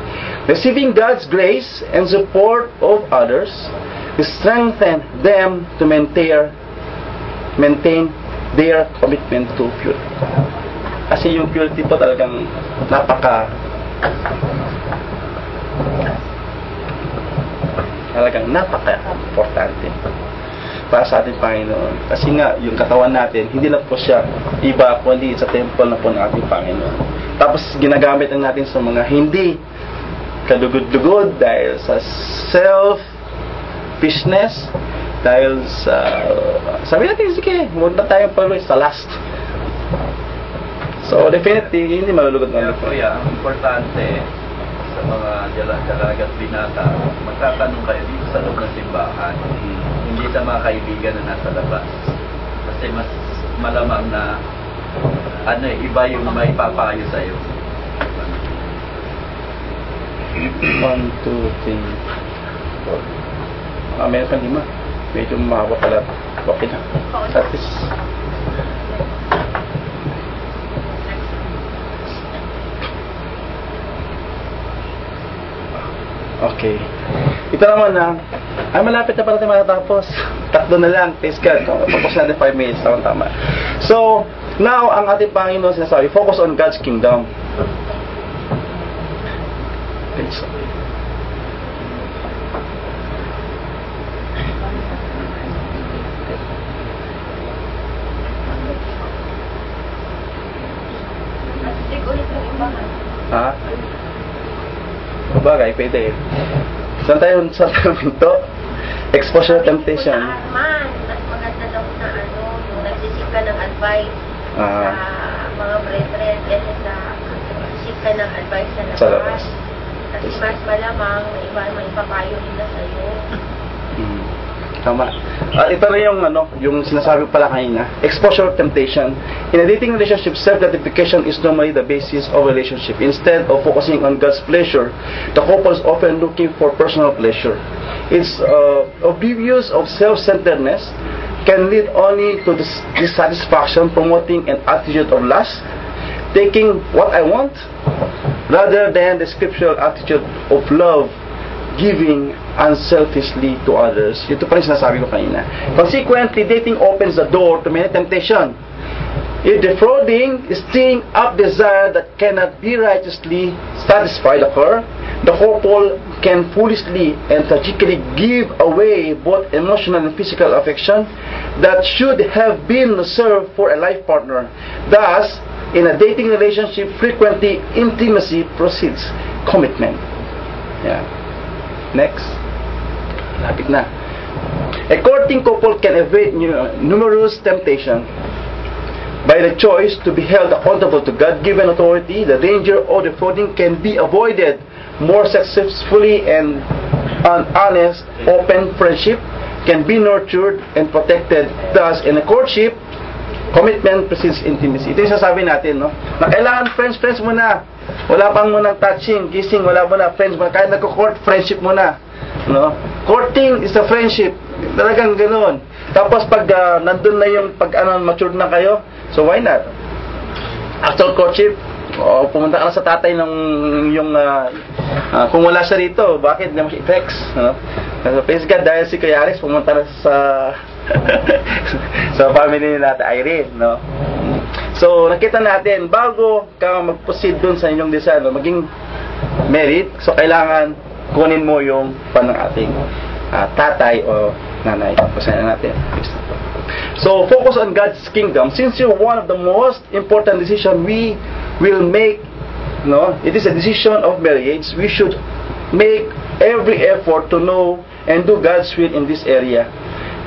Receiving God's grace and support of others strengthen them to maintain their commitment to purity. Kasi yung purity po talagang napaka-importante para sa ating Panginoon. Kasi nga, yung katawan natin, hindi lang po siya iba, kundi sa temple na po ng ating Panginoon. Tapos, ginagamit lang natin sa mga hindi kadugod-dugod dahil sa selfishness, dahil sa, sabi natin, sige, muna tayong pala sa last. So, definitely, hindi malulugod Kaya na. kuya, ang importante sa mga dalaga at binata, magtatanong kayo dito sa loob ng simbahan, hindi sa mga kaibigan na nasa labas. Kasi mas malamang na iba yung may papayo sa'yo. 1, 2, 3, 4. Meron pa 5. Medyo mahaba pala. Okay na. At least. Okay. Ito naman na, malapit na pala tayo matatapos. 3 na lang. Please God. Tapos natin 5 minutes. Tama. So, now, ang ating Panginoon sinasabi, focus on God's kingdom. Please. Astig ulit yung ibahan. Ha? Bagay, pwede. Saan tayo minto? Exposure temptation. Mas maganda daw na yung nagsisik ka ng advice sa mga brethren kasi sa nagsisik ka ng advice sa labas. Kasi mas malamang may papayo nila sa'yo. Tama. Ito na yung sinasabi ko pala kanina. Exposure temptation. In a dating relationship, self-gratification is normally the basis of a relationship. Instead of focusing on God's pleasure, the couple is often looking for personal pleasure. Its oblivious of self-centeredness can lead only to dissatisfaction, promoting an attitude of lust, taking what I want, rather than the scriptural attitude of love, giving unselfishly to others. Ito pa rin sinasabi ko kanina. Consequently, dating opens the door to many temptation. If defrauding, stirring up desire that cannot be righteously satisfied occur, the couple can foolishly and tragically give away both emotional and physical affection that should have been reserved for a life partner. Thus, in a dating relationship, frequently intimacy precedes commitment. Yeah. Next. Lapit na. A courting couple can evade numerous temptations by the choice to be held accountable to God-given authority. The danger of defrauding can be avoided more successfully, and an honest, open friendship can be nurtured and protected. Thus, in a courtship, commitment precedes intimacy. Ito yung sasabi natin, no? Na kailangan friends muna. Wala pang munang touching, kissing, wala muna, friends muna. Kahit nagko-court, friendship muna. No? Courting is a friendship. Talagang ganoon. Tapos pag nandun na yung mature na kayo, so why not? After courtship, pumunta ka na sa tatay ng kung wala siya rito, bakit? Hindi mo siya i-text. No? Praise God, dahil si Kuya Aris pumunta na sa sa family nila Ate Irene, no? So, nakita natin, bago ka mag-proceed dun sa inyong desire, maging married, so kailangan kunin mo yung ng ating tatay o nanay. Pasayan natin. So, focus on God's kingdom. Since you're one of the most important decisions we will make, no? It is a decision of marriage. We should make every effort to know and do God's will in this area.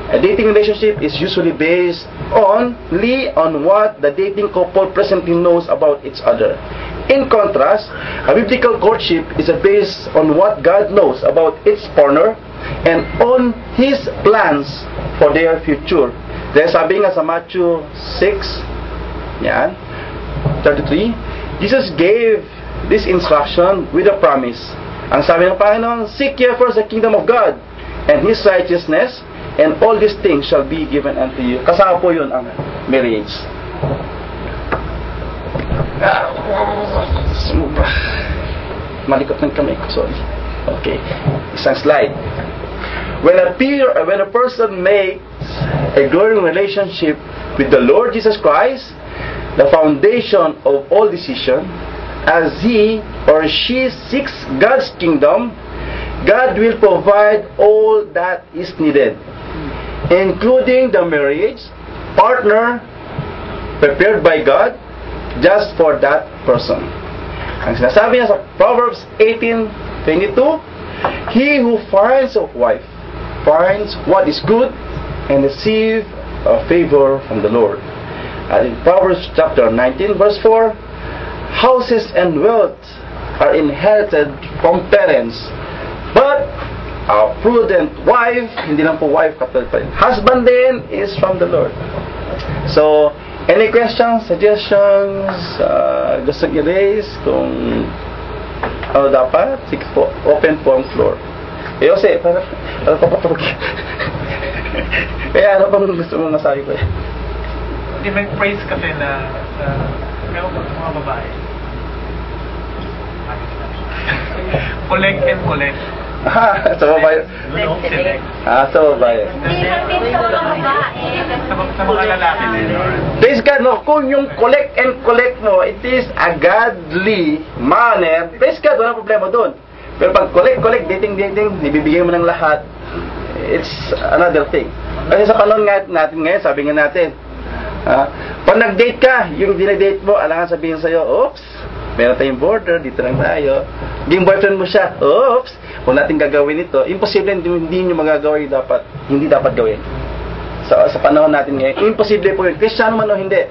A dating relationship is usually based only on what the dating couple presently knows about each other. In contrast, a biblical courtship is based on what God knows about each partner and on His plans for their future. Dahil sabi nga sa Matthew 6, yan, 33, Jesus gave this instruction with a promise. Ang sabi ng Panginoon, seek ye first the kingdom of God and His righteousness, and all these things shall be given unto you. Kasama po yun ang marriage. Malikot ng kamay ko, sorry. Okay, isang slide. When a person makes a growing relationship with the Lord Jesus Christ, the foundation of all decision, as he or she seeks God's kingdom, God will provide all that is needed, including the marriage partner prepared by God just for that person. Ang sinasabi niya sa Proverbs 18:22, he who finds a wife finds what is good and receives a favor from the Lord. And in Proverbs chapter 19 verse 4, houses and wealth are inherited from parents, but a prudent wife, hindi lang po wife, husband din is from the Lord. So, any questions, suggestions, gusto i-raise kung ano dapat? Sige po, open po ang floor. Eh, Jose, para papatawag. Kaya ano pang gusto mong masabi ko? Hindi, may phrase kasi na meron po mga babae. Collect and collect. Sa babae. Sa babae. Hindi lang din sa mga babae. Sa mga lalaki din. Praise God, no? Kung yung collect and collect mo, it is a godly manner, praise God, wala problema doon. Pero pag collect, dating, ibibigay mo ng lahat, it's another thing. Kasi sa panahon natin ngayon, sabi nga natin, pag nag-date ka, yung dinadate mo, alangan sabihin sa'yo, oops, meron tayong border, dito lang tayo. Yung boyfriend mo siya, oops, kung natin gagawin ito, imposible hindi nyo magagawa yung hindi dapat gawin. Sa panahon natin ngayon, imposible po yun. Kristiyano man o hindi.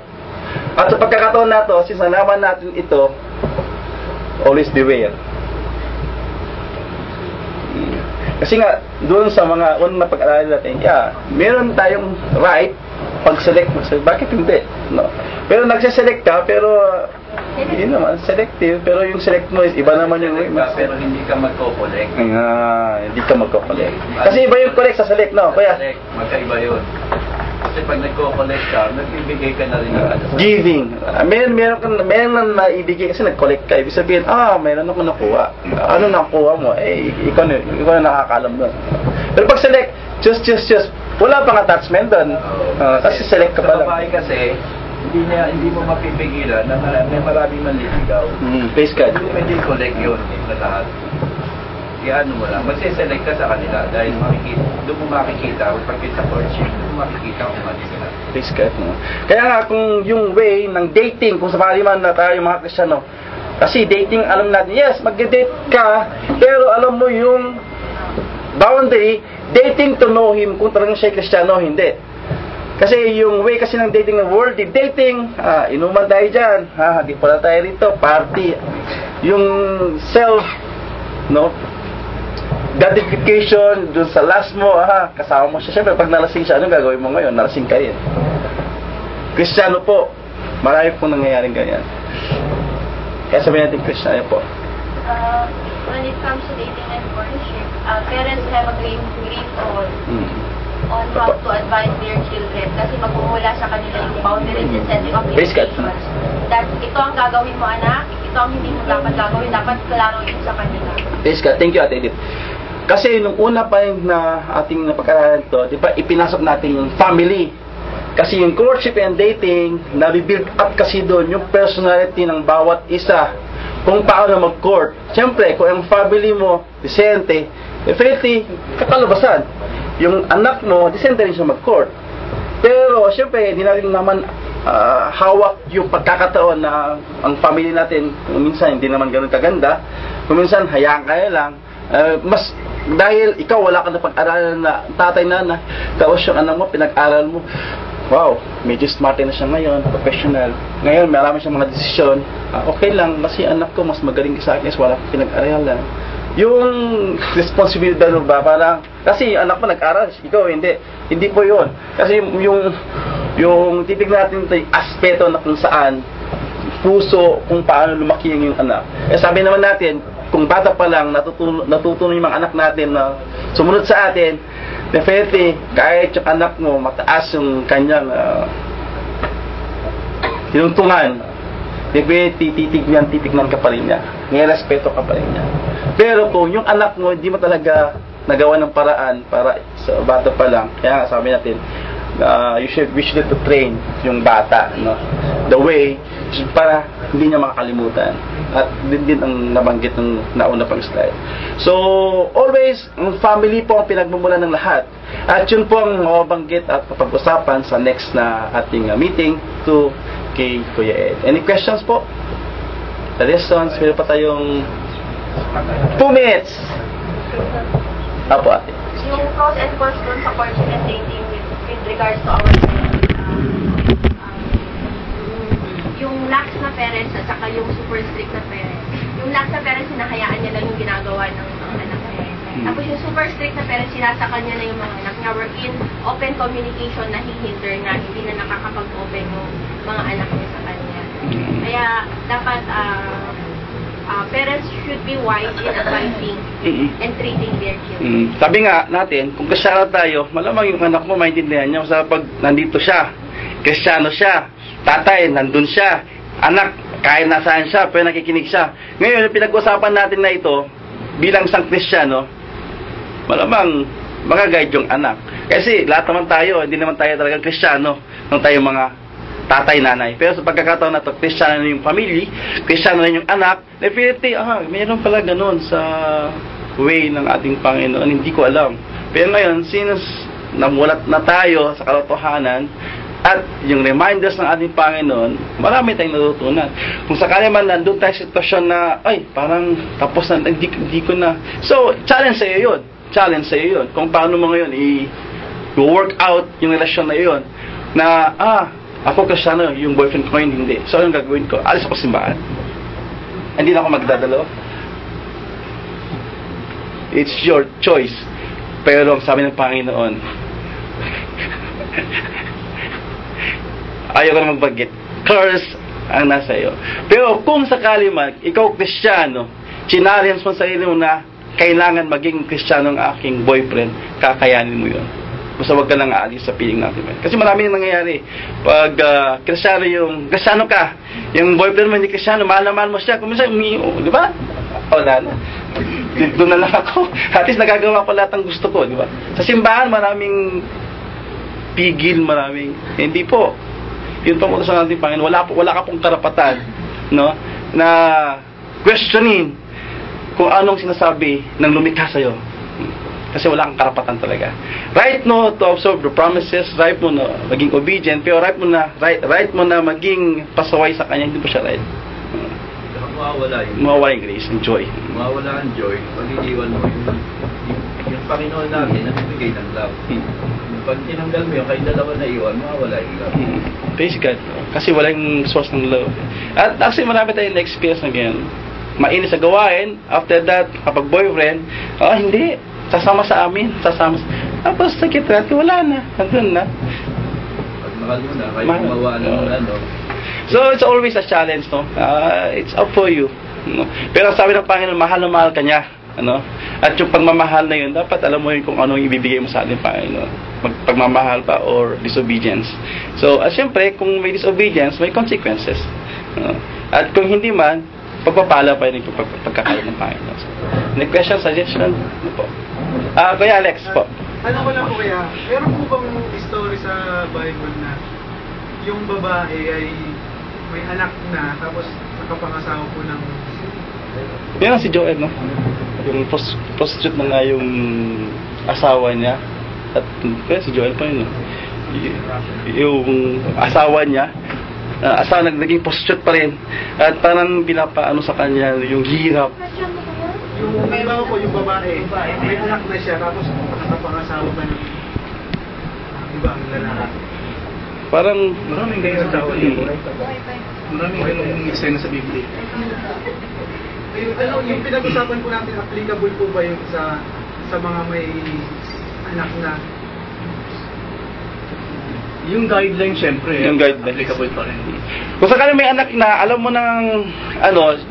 At sa pagkakataon na to, since nalaman natin ito, always beware. Kasi nga, doon sa mga unang pag-aaral natin, meron tayong right pag-select mo. Bakit hindi? No. Pero nagse-select ka, pero hindi naman, selective. Pero yung select mo is iba naman yung pero hindi ka magko-collect. Hindi ka magko-collect. Kasi iba yung collect sa select, no? Kaya, magkaiba yun. Kasi pag nagko-collect ka, nagbibigay ka na rin ng giving. Meron na maibigay kasi nag-collect ka. Ibig sabihin, meron ako nakuha. Ano nakuha mo? Ikaw na nakakalam doon. Pero pag select, just, wala pang attachment doon. Kasi select ka pa lang. Sa babae kasi, hindi mo mapipigilan na may maraming manliligaw. Praise God. Hindi pwede collect yun na lahat. Ano mo lang, magsiselect ka sa kanila dahil doon mo makikita pag sa courtship, doon mo makikita kung ano sila. Praise God. Kaya nga kung yung way ng dating, kung sakali man na tayo mga Kristiyano, kasi dating, alam natin, yes, mag-date ka, pero alam mo yung boundary, dating to know Him, kung talagang siya Kristiyano, hindi. Kasi yung way kasi ng dating ng worldly dating, inuman tayo dyan, di pala tayo rito, party. Yung self, no, gratification, dun sa last mo, kasama mo siya. Siyempre, pag nalasing siya, anong gagawin mo ngayon? Nalasing ka rin. Kristiyano po, marami po nangyayaring ganyan. Kaya sabihin natin Kristiyano po. When it comes to dating and courtship, parents have a great role on how to advise their children kasi magmumula sa kanila yung boundaries and setting of limitations. That ito ang gagawin mo, anak, ito ang hindi mo dapat gagawin, dapat klaro yun sa kanila. Praise God. Thank you, Ate Edith. Kasi nung una pa na ating napag-aralan to, di ba, ipinasok natin yung family. Kasi yung courtship and dating, nabibuild up kasi doon yung personality ng bawat isa. Kung paano mag-court. Siyempre, kung ang family mo, disente, definitely, kakalabasan. Yung anak mo, disente rin siya mag-court. Pero, siyempre, hindi natin naman hawak yung pagkakataon na ang family natin, minsan hindi naman ganoon kaganda. Kung minsan, hayaan kayo lang. Mas dahil ikaw wala ka na pag-aralan na tatay na tapos yung anak mo pinag-aral mo, wow, medyo smart na siya ngayon, professional. Ngayon marami siyang mga desisyon, okay lang kasi anak ko mas magaling sa akin, wala akong pinag-aralan. Yung responsibilidad mo ba, parang kasi anak mo nag-aral, ikaw hindi po yun. Kasi yung titignan natin ito yung aspeto na kung saan puso, kung paano lumaki yung anak. Sabi naman natin, kung bata pa lang natutunan yung mga anak natin na sumunod sa atin, definitely, kahit yung anak mo, mataas yung kanyang tinungtungan, definitely, titignan ka pa rin niya. May respeto ka pa rin niya. Pero kung yung anak mo, hindi mo talaga nagawa ng paraan para sa bata pa lang, kaya nga sabi natin, we should to train yung bata, no? The way, para hindi niya makakalimutan. At din ang nabanggit ng nauna pang slide. So, always, ang family po ang pinagmumulan ng lahat. At yun po ang mabanggit at pag-usapan sa next na ating meeting to kay Kuya Ed. Any questions po? Suggestions? Meron pa tayong 2 minutes. Apo, ate. Yung pros and cons dun sa courtship and dating with regards to our yung lax na parents at saka yung super strict na parents. Yung lax na parents, hinahayaan niya lang yung ginagawa ng mga anak niya. Tapos yung super strict na parents, sinasaka niya na yung mga anak niya. We're in open communication na hihinder na hindi na nakakapag-open yung mga anak niya sa kanya. Kaya dapat parents should be wise in advising and treating their children. Sabi nga natin, kung Kristiyano tayo, malamang yung anak mo maintindihan niya sa pag nandito siya, Kristiyano siya, tatay, nandun siya, anak, kahit nasaan siya, pero nakikinig siya. Ngayon, yung pinag-usapan natin na ito, bilang isang Kristiyano, malamang mag-guide yung anak. Kasi lahat naman tayo, hindi naman tayo talagang Kristiyano, nung tayo mga tatay, nanay. Pero sa pagkakataon na ito, Kristiyano na yung family, Kristiyano na yung anak, definitely, mayroon pala ganun sa way ng ating Panginoon, hindi ko alam. Pero ngayon, since namulat na tayo sa katotohanan, at yung reminders ng ating Panginoon, marami tayong natutunan. Kung sakali man nandun tayo sa sitwasyon na, ay, parang tapos na, hindi ko na. So, challenge sa iyo yun. Challenge sa iyo yun. Kung paano mo ngayon i-work out yung relasyon na yun. Na, ako Kristiyano, yung boyfriend ko hindi. So, anong gagawin ko? Alis ako simbahan. Hindi na ako magdadalo. It's your choice. Pero ang sabi ng Panginoon, ayaw ko na magbagit. Curse ang nasa iyo. Pero kung sakali man, ikaw Kristiyano, challenge mo sa sarili mo na kailangan maging Kristiyano ang aking boyfriend, kakayanin mo yun. Basta wag ka lang aalis sa piling natin. Kasi marami yung nangyayari. Pag Kristiyano ka, yung boyfriend mo hindi Kristiyano, mahal na mahal mo siya. Kung minsan, di ba? Wala na. Doon na lang ako. At least nagagawa ko lahat ng gusto ko, di ba? Sa simbahan, maraming pigil, hindi po. Yun po sa ating Panginoon, wala ka pong karapatan, no, na questionin kung anong sinasabi ng lumikha sa'yo. Kasi wala kang karapatan talaga. Right mo to observe the promises, right mo na maging obedient, pero right mo na maging pasaway sa Kanya, hindi po siya right. Mawawala yung grace and joy. Mawawala ang joy pag iniwan mo yung Panginoon natin na nagbigay ng love. Pag tinanggal mo yung kayong dalawa na iwan, mawawala yung love. Praise God. Kasi walang source ng love. At actually marami tayong na-experience na ganyan. Mainis sa gawain, after that, kapag boyfriend, hindi, sasama sa amin, tapos sakit natin, wala na, nandun na. Pag mahal mo na, kahit mawala ng So, it's always a challenge, no? It's up for you. No? Pero sabi ng Panginoon, mahal na mahal ka niya. Ano? At yung pagmamahal na yun, dapat alam mo yun kung ano yung ibibigay mo sa ating Panginoon. Pagmamahal ba or disobedience. So, siyempre, kung may disobedience, may consequences. At kung hindi man, pagpapala pa yun yung pagkakaroon ng Panginoon. So, any question, suggestion? Ano po? Kuya Alex po. Ano ko lang po kaya, meron po bang story sa Bible na yung babae ay may anak na tapos nakapangasawa po ng... Yan si Joel, no? Yung prostitute na nga yung asawa niya. At kaya si Joel pa yun, no? Yung asawa niya, naging prostitute pa rin. At parang pinapaano sa kanya yung hirap. Yung kailangan po yung babae, may anak na siya tapos nakapangasawa pa ng ibang lalaki. Parang maraming ganyan sa tao. Maraming ganyan eksena sa Biblia. Yung pinag-usapan po natin, applicable po ba yung sa mga may anak na? Yung guideline, syempre. Yung guideline. Applicable pa rin. Kung sakali may anak na, alam mo nang,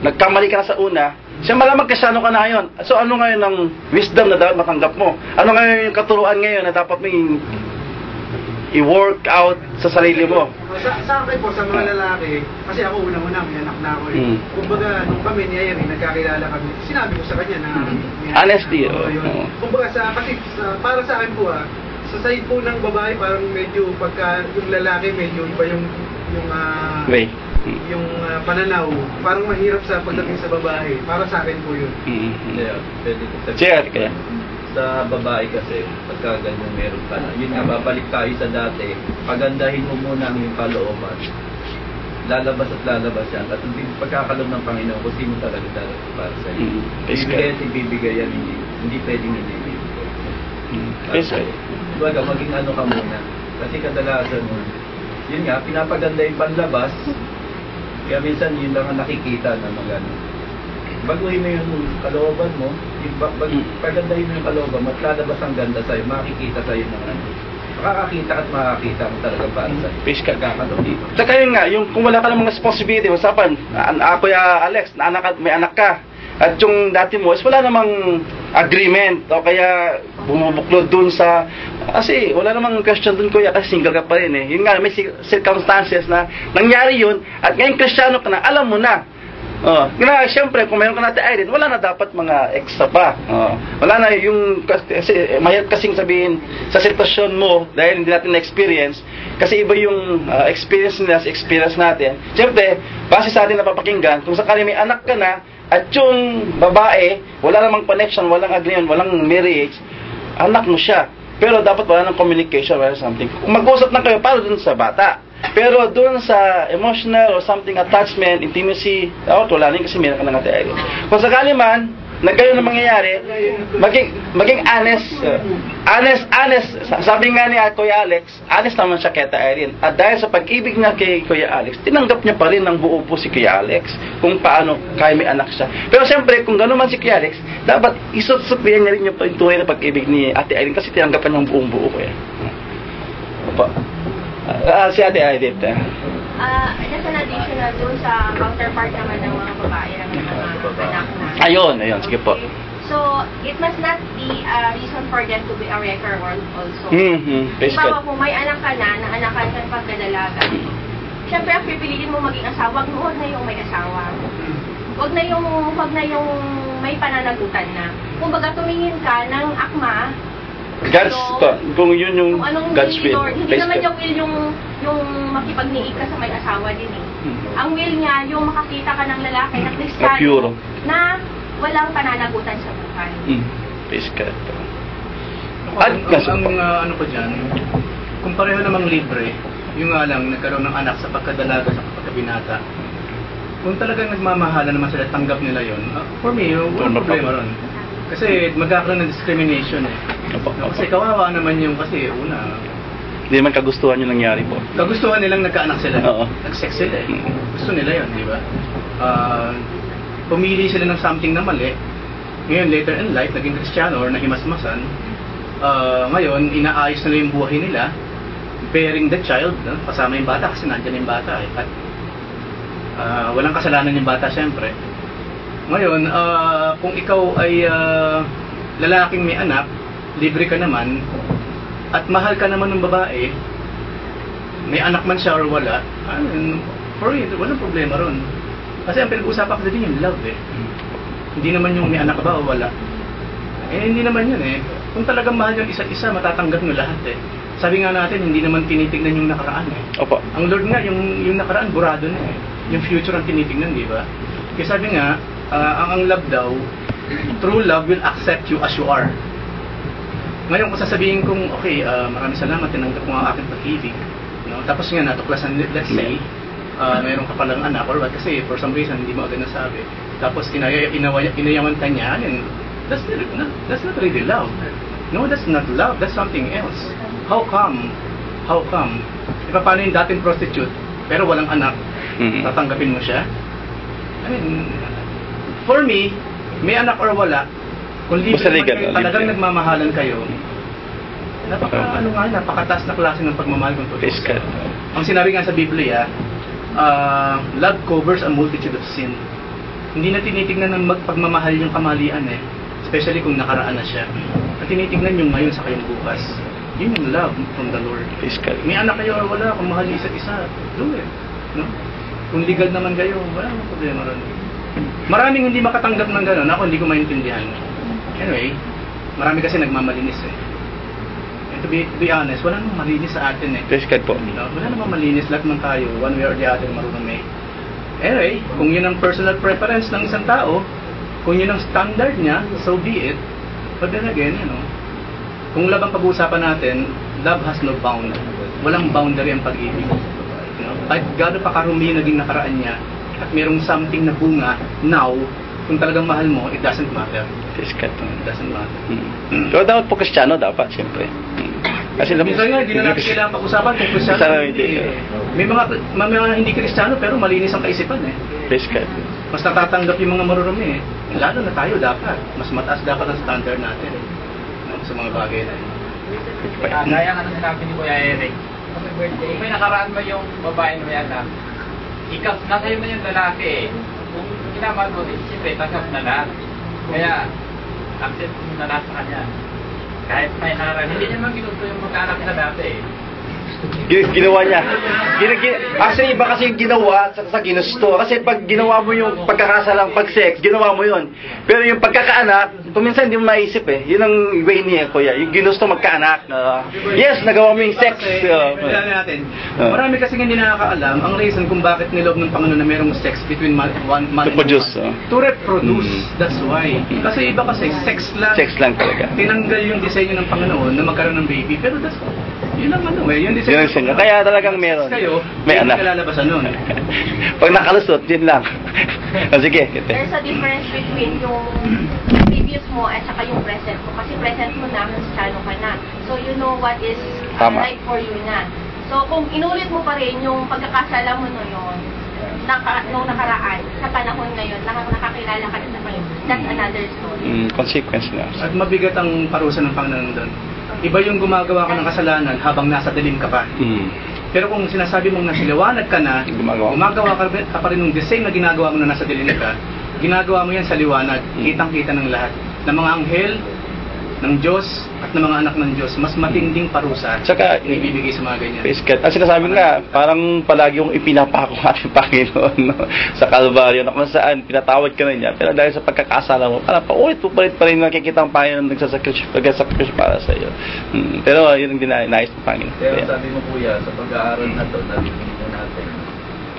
nagkamali ka na sa una, Siya malamang Kristyano ka na ngayon. So ano ngayon ang wisdom na dapat matanggap mo? Ano ngayon yung katuruan ngayon na dapat mo i-work out sa sarili mo? Sa akin po, sa mga lalaki, kasi ako unang-una, may anak na ako eh. Kumbaga, nung kami ni Irene, nagkakilala kami, sinabi ko sa kanya na... Honesty, Kumbaga, para sa akin po sa side po ng babae, parang medyo pagka yung lalaki, medyo iba yung way. Yung pananaw, parang mahirap sa pagdating sa babae. Para sa akin po yun. Yeah, pwede ko Check kaya. Sa babae kasi, pagka ganyan meron ka na, yun nga, babalik tayo sa dati, pagandahin mo muna ang iyong kalooban. Lalabas at lalabas yan. At pagkakaloob ng Panginoon, kung sino talaga darating para sa iyo. Bibigay at ibibigay yan, hindi pwedeng hindi. Baga, maging ano ka muna. Kasi kadalasan mo, yun nga, pinapaganda yung panlabas, kaya minsan yun lang ang nakikita na magano. Baguhin mo yung kalooban mo, pagandahin mo yung kalooban mo, at lalabas ang ganda sa'yo, makikita sa'yo ng ano. Makakakita at makakita mo talaga para sa'yo. Fish ka. Saka yun nga, yung kung wala ka ng mga responsibility, usapan, Kuya Alex, may anak ka, at yung dati mo, is wala namang agreement, o kaya bumubuklod dun sa, kasi wala namang question dun kuya, kasi single ka pa rin eh. Yun nga, may circumstances na nangyari yun, at ngayon Kristiyano ka na, alam mo na. Siyempre, kung mayroon ka natin Irene, wala na dapat mga extra pa. Wala na yung, kasi mahirap kasing sabihin sa sitwasyon mo, dahil hindi natin na-experience, kasi iba yung experience nila sa experience natin. Siyempre, base sa atin napapakinggan, kung sakali may anak ka na, at yung babae, wala namang connection, walang agreement, walang marriage, anak mo siya. Pero dapat wala ng communication, wala something. Kung mag-usap na kayo, para dun sa bata. Pero doon sa emotional or something attachment, intimacy, wala rin kasi meron ka na natin. Kung sakali man, na kayo na mangyayari, maging honest. Honest. Sabi nga ni Kuya Alex, honest naman siya kay Irene. At dahil sa pag-ibig niya kay Kuya Alex, tinanggap niya pa rin ng buo po si Kuya Alex kung paano kaya may anak siya. Pero siyempre, kung gano'n man si Kuya Alex, dapat isutsuplihan niya rin yung tunay na pag-ibig ni Ate Irene kasi tinanggap ka ng buong buo Kuya. Opo. Si Ate Irene. Just an additional doon sa counterpart naman ng mga babae naman ng mga anak na. Ayun, sige po. So, it must not be a reason for them to be a wrecker also. Basically. Kung may anak ka na, naanakan ka pagkadalaga, syempre ang pipiliin mo maging asawa, huwag na yung may asawa. Huwag na yung may pananagutan na. Kumbaga tumingin ka ng akma, kung yun yung God's will. Hindi naman yung will yung makipagniig ka sa may asawa din eh. Ang will niya, yung makakita ka ng lalaki na Kristiyano na walang pananagutan sa buhay. Basically. Ang ano ko dyan, kung pareho namang libre, yung nga lang nagkaroon ng anak sa pagkadalaga sa pagkabinata, kung talagang nagmamahala naman sila, tanggap nila yun, for me, walang problema ron. Kasi magkakaroon ng discrimination eh. Kasi kawawa naman yung kasi una. Hindi naman kagustuhan yung nangyari po. Kagustuhan nilang nagkaanak sila. Nag-sex sila eh. Gusto nila yun, di ba? Pumili sila ng something na mali. Ngayon, later in life, naging Kristiyano or nahimasmasan. Ngayon, inaayos nila yung buhay nila. Bearing the child, kasama yung bata kasi nandiyan yung bata eh. At walang kasalanan yung bata syempre. Ngayon, kung ikaw ay lalaking may anak, libre ka naman, at mahal ka naman ng babae, may anak man siya or wala, for it, walang problema ron. Kasi ang pinag-uusapan kasi din yung love eh. Hindi naman yung may anak ba o wala. Hindi naman yun eh. Kung talagang mahal yung isa't isa, matatanggap mo lahat eh. Sabi nga natin, hindi naman tinitignan yung nakaraan eh. Opo. Ang Lord nga, yung nakaraan, burado na eh. Yung future ang tinitignan, di ba? Kaya sabi nga, ang love daw, true love will accept you as you are. Ngayon kung sasabihin kong, okay, maraming salamat, tinanggap mo ang aking pag-ibig. No? Tapos nga, natuklasan, let's say, mayroon ka palang anak or what, kasi for some reason, hindi mo agad nasabi. Tapos inayaman ka niya, and that's not really love. No, that's not love, that's something else. How come? Paano yung dating prostitute, pero walang anak, tatanggapin mo siya? I mean, for me, may anak or wala, kung talagang nagmamahalan kayo, napakataas na klase ng pagmamahal kung totoo. Ang sinabi nga sa Biblia, love covers a multitude of sin. Hindi na tinitignan ng pagmamahal yung kamalian eh. Especially kung nakaraan na siya. Ang tinitignan yung ngayon sa kayong bukas. Yun yung love from the Lord. Physically. May anak kayo or wala, kung mahal yung isa't isa, do it. No? Kung legal naman kayo, wala namang problema ron. Maraming hindi makatanggap ng gano'n. Ako hindi ko maintindihan. Anyway, marami kasi nagmamalinis eh. And to be honest, wala namang malinis sa atin eh. Physically po. No? Wala namang malinis. Lahat man tayo, one way or the other, marunong eh. Anyway, kung yun ang personal preference ng isang tao, kung yun ang standard niya, so be it. But then again, you know, kung love ang pag-uusapan natin, love has no bound. Walang boundary ang pag-ibig. You know? Kahit gano'n pa karumi naging nakaraan niya, at mayroong something na bunga, now, kung talagang mahal mo, it doesn't matter. Physically. It doesn't matter. So, dapat po Kristiyano, dapat, siyempre. Kasi Minsan nga, hindi na natin kailangan pag-usapan kung Kristiyano. May mga hindi Kristiyano, pero malinis ang kaisipan eh. Physically. Mas natatanggap yung mga marurumi eh. Lalo na tayo dapat. Mas mataas dapat ang standard natin eh. Sa mga bagay na yun. Gaya nga na sinabi ni Kuya Eric, kung may nakaraan mo yung babae na yan, ikaw, nasa iyo na yung lalaki eh. Kung kinamahal mo, siyempre, tanggap na lahat. Kaya, accept mo na lahat sa kanya. Kahit may nakaraan, hindi niya man ginusto yung magkaanak na dati eh. Ginawa niya. Actually, iba kasi yung ginawa sa ginusto. Kasi pag ginawa mo yung pagkakasalang pag-sex, ginawa mo yun. Pero yung pagkakaanak, kuminsan hindi mo maisip eh. Yun ang way niya, kuya. Yung ginusto magkaanak. Yes, nagawa mo yung sex. Natin. Marami kasi hindi nakakaalam ang reason kung bakit niloob ng Panginoon na merong sex between man and woman. To reproduce. That's why. Kasi iba kasi, sex lang. Sex lang talaga. Tinanggal yung disenyo ng Panginoon na magkaroon ng baby. Pero that's, yun lang ano eh. Yung disenyo. Kaya talagang meron. Kayo, may anak. Kalalabasan nun. Pag nakalusot, yun lang. Sige. There's a difference between yung previous mo at saka yung present mo. Kasi present mo na, Kristiyano ka na. So you know what is right for you na. So kung inulit mo pa rin yung pagkakasala mo na yun, nung nakaraan, sa panahon ngayon, nakakilala ka na sa Panginoon, that's another story. Consequence na. At mabigat ang parusa ng Panginoon doon. Iba yung gumagawa ka ng kasalanan habang nasa dilim ka pa. Pero kung sinasabi mong nasiliwanag ka na, gumagawa ka pa rin ng the same na ginagawa mo na nasa dilim ka, ginagawa mo yan sa liwanag, kitang-kita ng lahat. Ng mga anghel, ng Diyos, at ng mga anak ng Diyos, mas matinding parusa Tsaka, ibibigay sa mga ganyan. At sinasabi nga, parang palagi yung ipinapako ng ating Panginoon sa Kalbaryo, na kung saan pinatawad ka na niya, pero dahil sa pagkakasala mo, parang paulit-ulit pa rin nakikita ang Panginoon nagsasakripisyo para sa iyo. Pero yun ang dinais ng Panginoon. Kaya sabi mo kuya, sa pag-aaral na ito, nalilingin mo natin,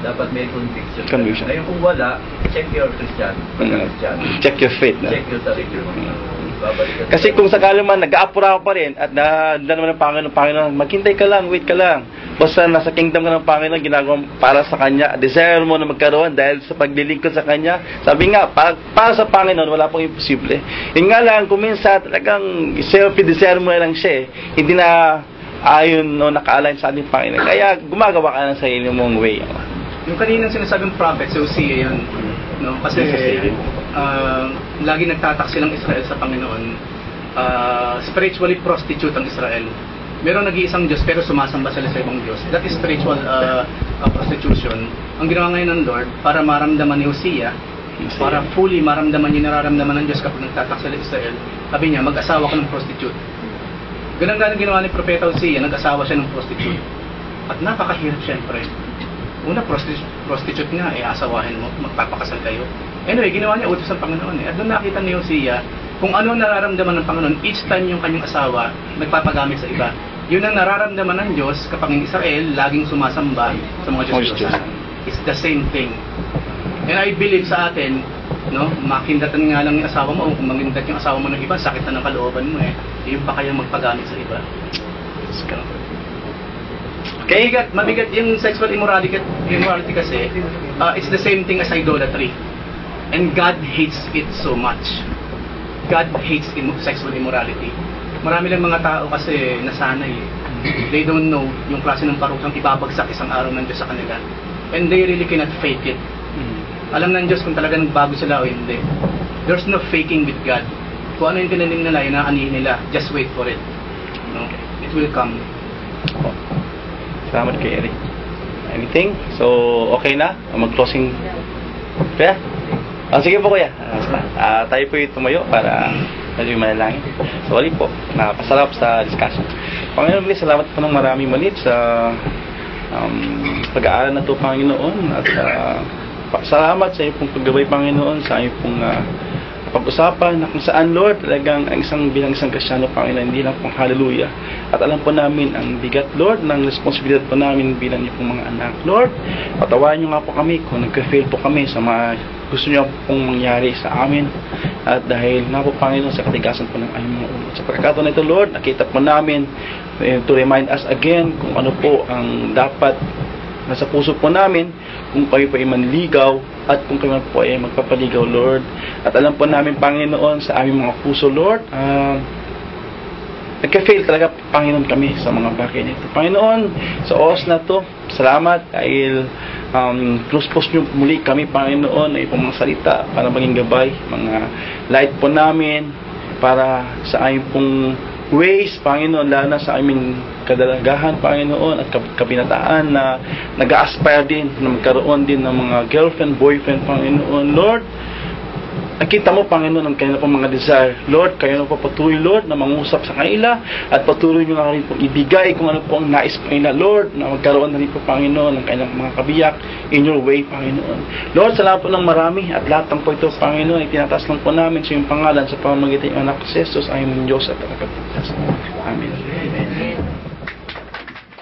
dapat may conviction. Ngayon kung wala, check your Christian. Check your faith. Check your sarili mo. Kasi kung sakali man nag-aapura ka pa rin at naman ng Panginoon, maghintay ka lang, wait ka lang. Basta nasa kingdom ka ng Panginoon, ginagawa para sa Kanya, desire mo na magkaroon dahil sa paglilingkod sa Kanya. Sabi nga, para sa Panginoon, wala pong imposible. Yun nga lang, kung minsan talagang self-desire mo lang siya eh. Hindi na ayon o naka-align sa ating Panginoon. Kaya gumagawa ka ng sarili mong way. Yung kaninang sinasabing prophet, so Hosea yun. No? Kasi lagi nagtataksil ang Israel sa Panginoon. Spiritually prostitute ang Israel. Meron nag-iisang Diyos pero sumasamba sila sa ibang Diyos. That is spiritual prostitution. Ang ginawa ngayon ng Lord para maramdaman ni Hosea, para fully maramdaman yung nararamdaman ng Diyos kapag nagtataksil ang Israel, sabi niya, mag-asawa ka ng prostitute. Ganang-ganang ginawa ni Propeta Hosea, nag-asawa siya ng prostitute. At napakahirap siyempre. Una, prostitute nga, asawahin mo, magpapakasal kayo. Anyway, ginawa niya utos ng Panginoon eh. At doon nakita ni Hosea kung ano ang nararamdaman ng Panginoon each time yung kanyang asawa nagpapagamit sa iba. Yun ang nararamdaman ng Diyos kapag ang Israel laging sumasamba sa mga Diyos. It's the same thing. And I believe sa atin, no, makindatan nga lang yung asawa mo, o kung makindat yung asawa mo ng iba, sakit na ng kalooban mo eh. Yung pa kaya magpagamit sa iba. Okay, mabigat yung sexual immorality kasi, it's the same thing as idolatry. And God hates it so much. God hates sexual immorality. Marami lang mga tao kasi nasanay. They don't know yung klase ng parusang ibabagsak isang araw ng Diyos sa kanila. And they really cannot fake it. Alam ng Diyos kung talaga nagbago sila o hindi. There's no faking with God. Kung ano yung tinanim nila, yung naanihin nila, just wait for it. No? It will come. Salamat kay Eric. Anything? So, okay na? Mag-closing? Kaya? Sige po kuya. Tayo po tumayo para medyo manalangin. So ulit po, napasarap sa discussion. Panginoon, salamat po ng maraming malit sa pag-aaral na ito, Panginoon. At salamat sa iyong pong paggabay, Panginoon, sa iyong pong pag-usapan na kung saan, Lord, talagang bilang isang Kristiyano, Panginoon, hindi lang pong hallelujah. At alam po namin ang bigat, Lord, ng responsibilidad po namin bilang niyo pong mga anak. Lord, patawarin niyo nga po kami kung nag-fail po kami sa mga gusto niyo pong mangyari sa amin. At dahil nga po, Panginoon, sa katigasan po ng aming mga ulo. Sa pagkakataon na ito, Lord, nakita po namin to remind us again kung ano po ang dapat nasa puso po namin, kung kayo po ay manligaw at kung kayo po ay magpapaligaw, Lord. At alam po namin, Panginoon, sa aming mga puso, Lord, nagka-fail talaga, Panginoon, kami sa mga bagay nito. Panginoon, sa oras na to, salamat dahil close nyo muli kami, Panginoon, na ipong mga salita para maging gabay, mga light po namin para sa aming pong ways, Panginoon, lalo na sa aming kadalagahan, Panginoon, at kabinataan na nag-aspire din na magkaroon din ng mga girlfriend, boyfriend, Panginoon. Lord, nakita mo, Panginoon, ang kanilang mga desire. Lord, kayo na po patuloy, Lord, na mangusap sa kanila at patuloy nyo nga rin po ibigay kung ano po ang nais po nila, Lord, na magkaroon na rin po, Panginoon, ng kanilang mga kabiyak in your way, Panginoon. Lord, salamat po ng marami at lahat ng po ito, Panginoon, ay tinataas lang po namin sa iyong pangalan sa pamamagitan ng anak ko, Jesus, ay Diyos at tagapagligtas. Amen.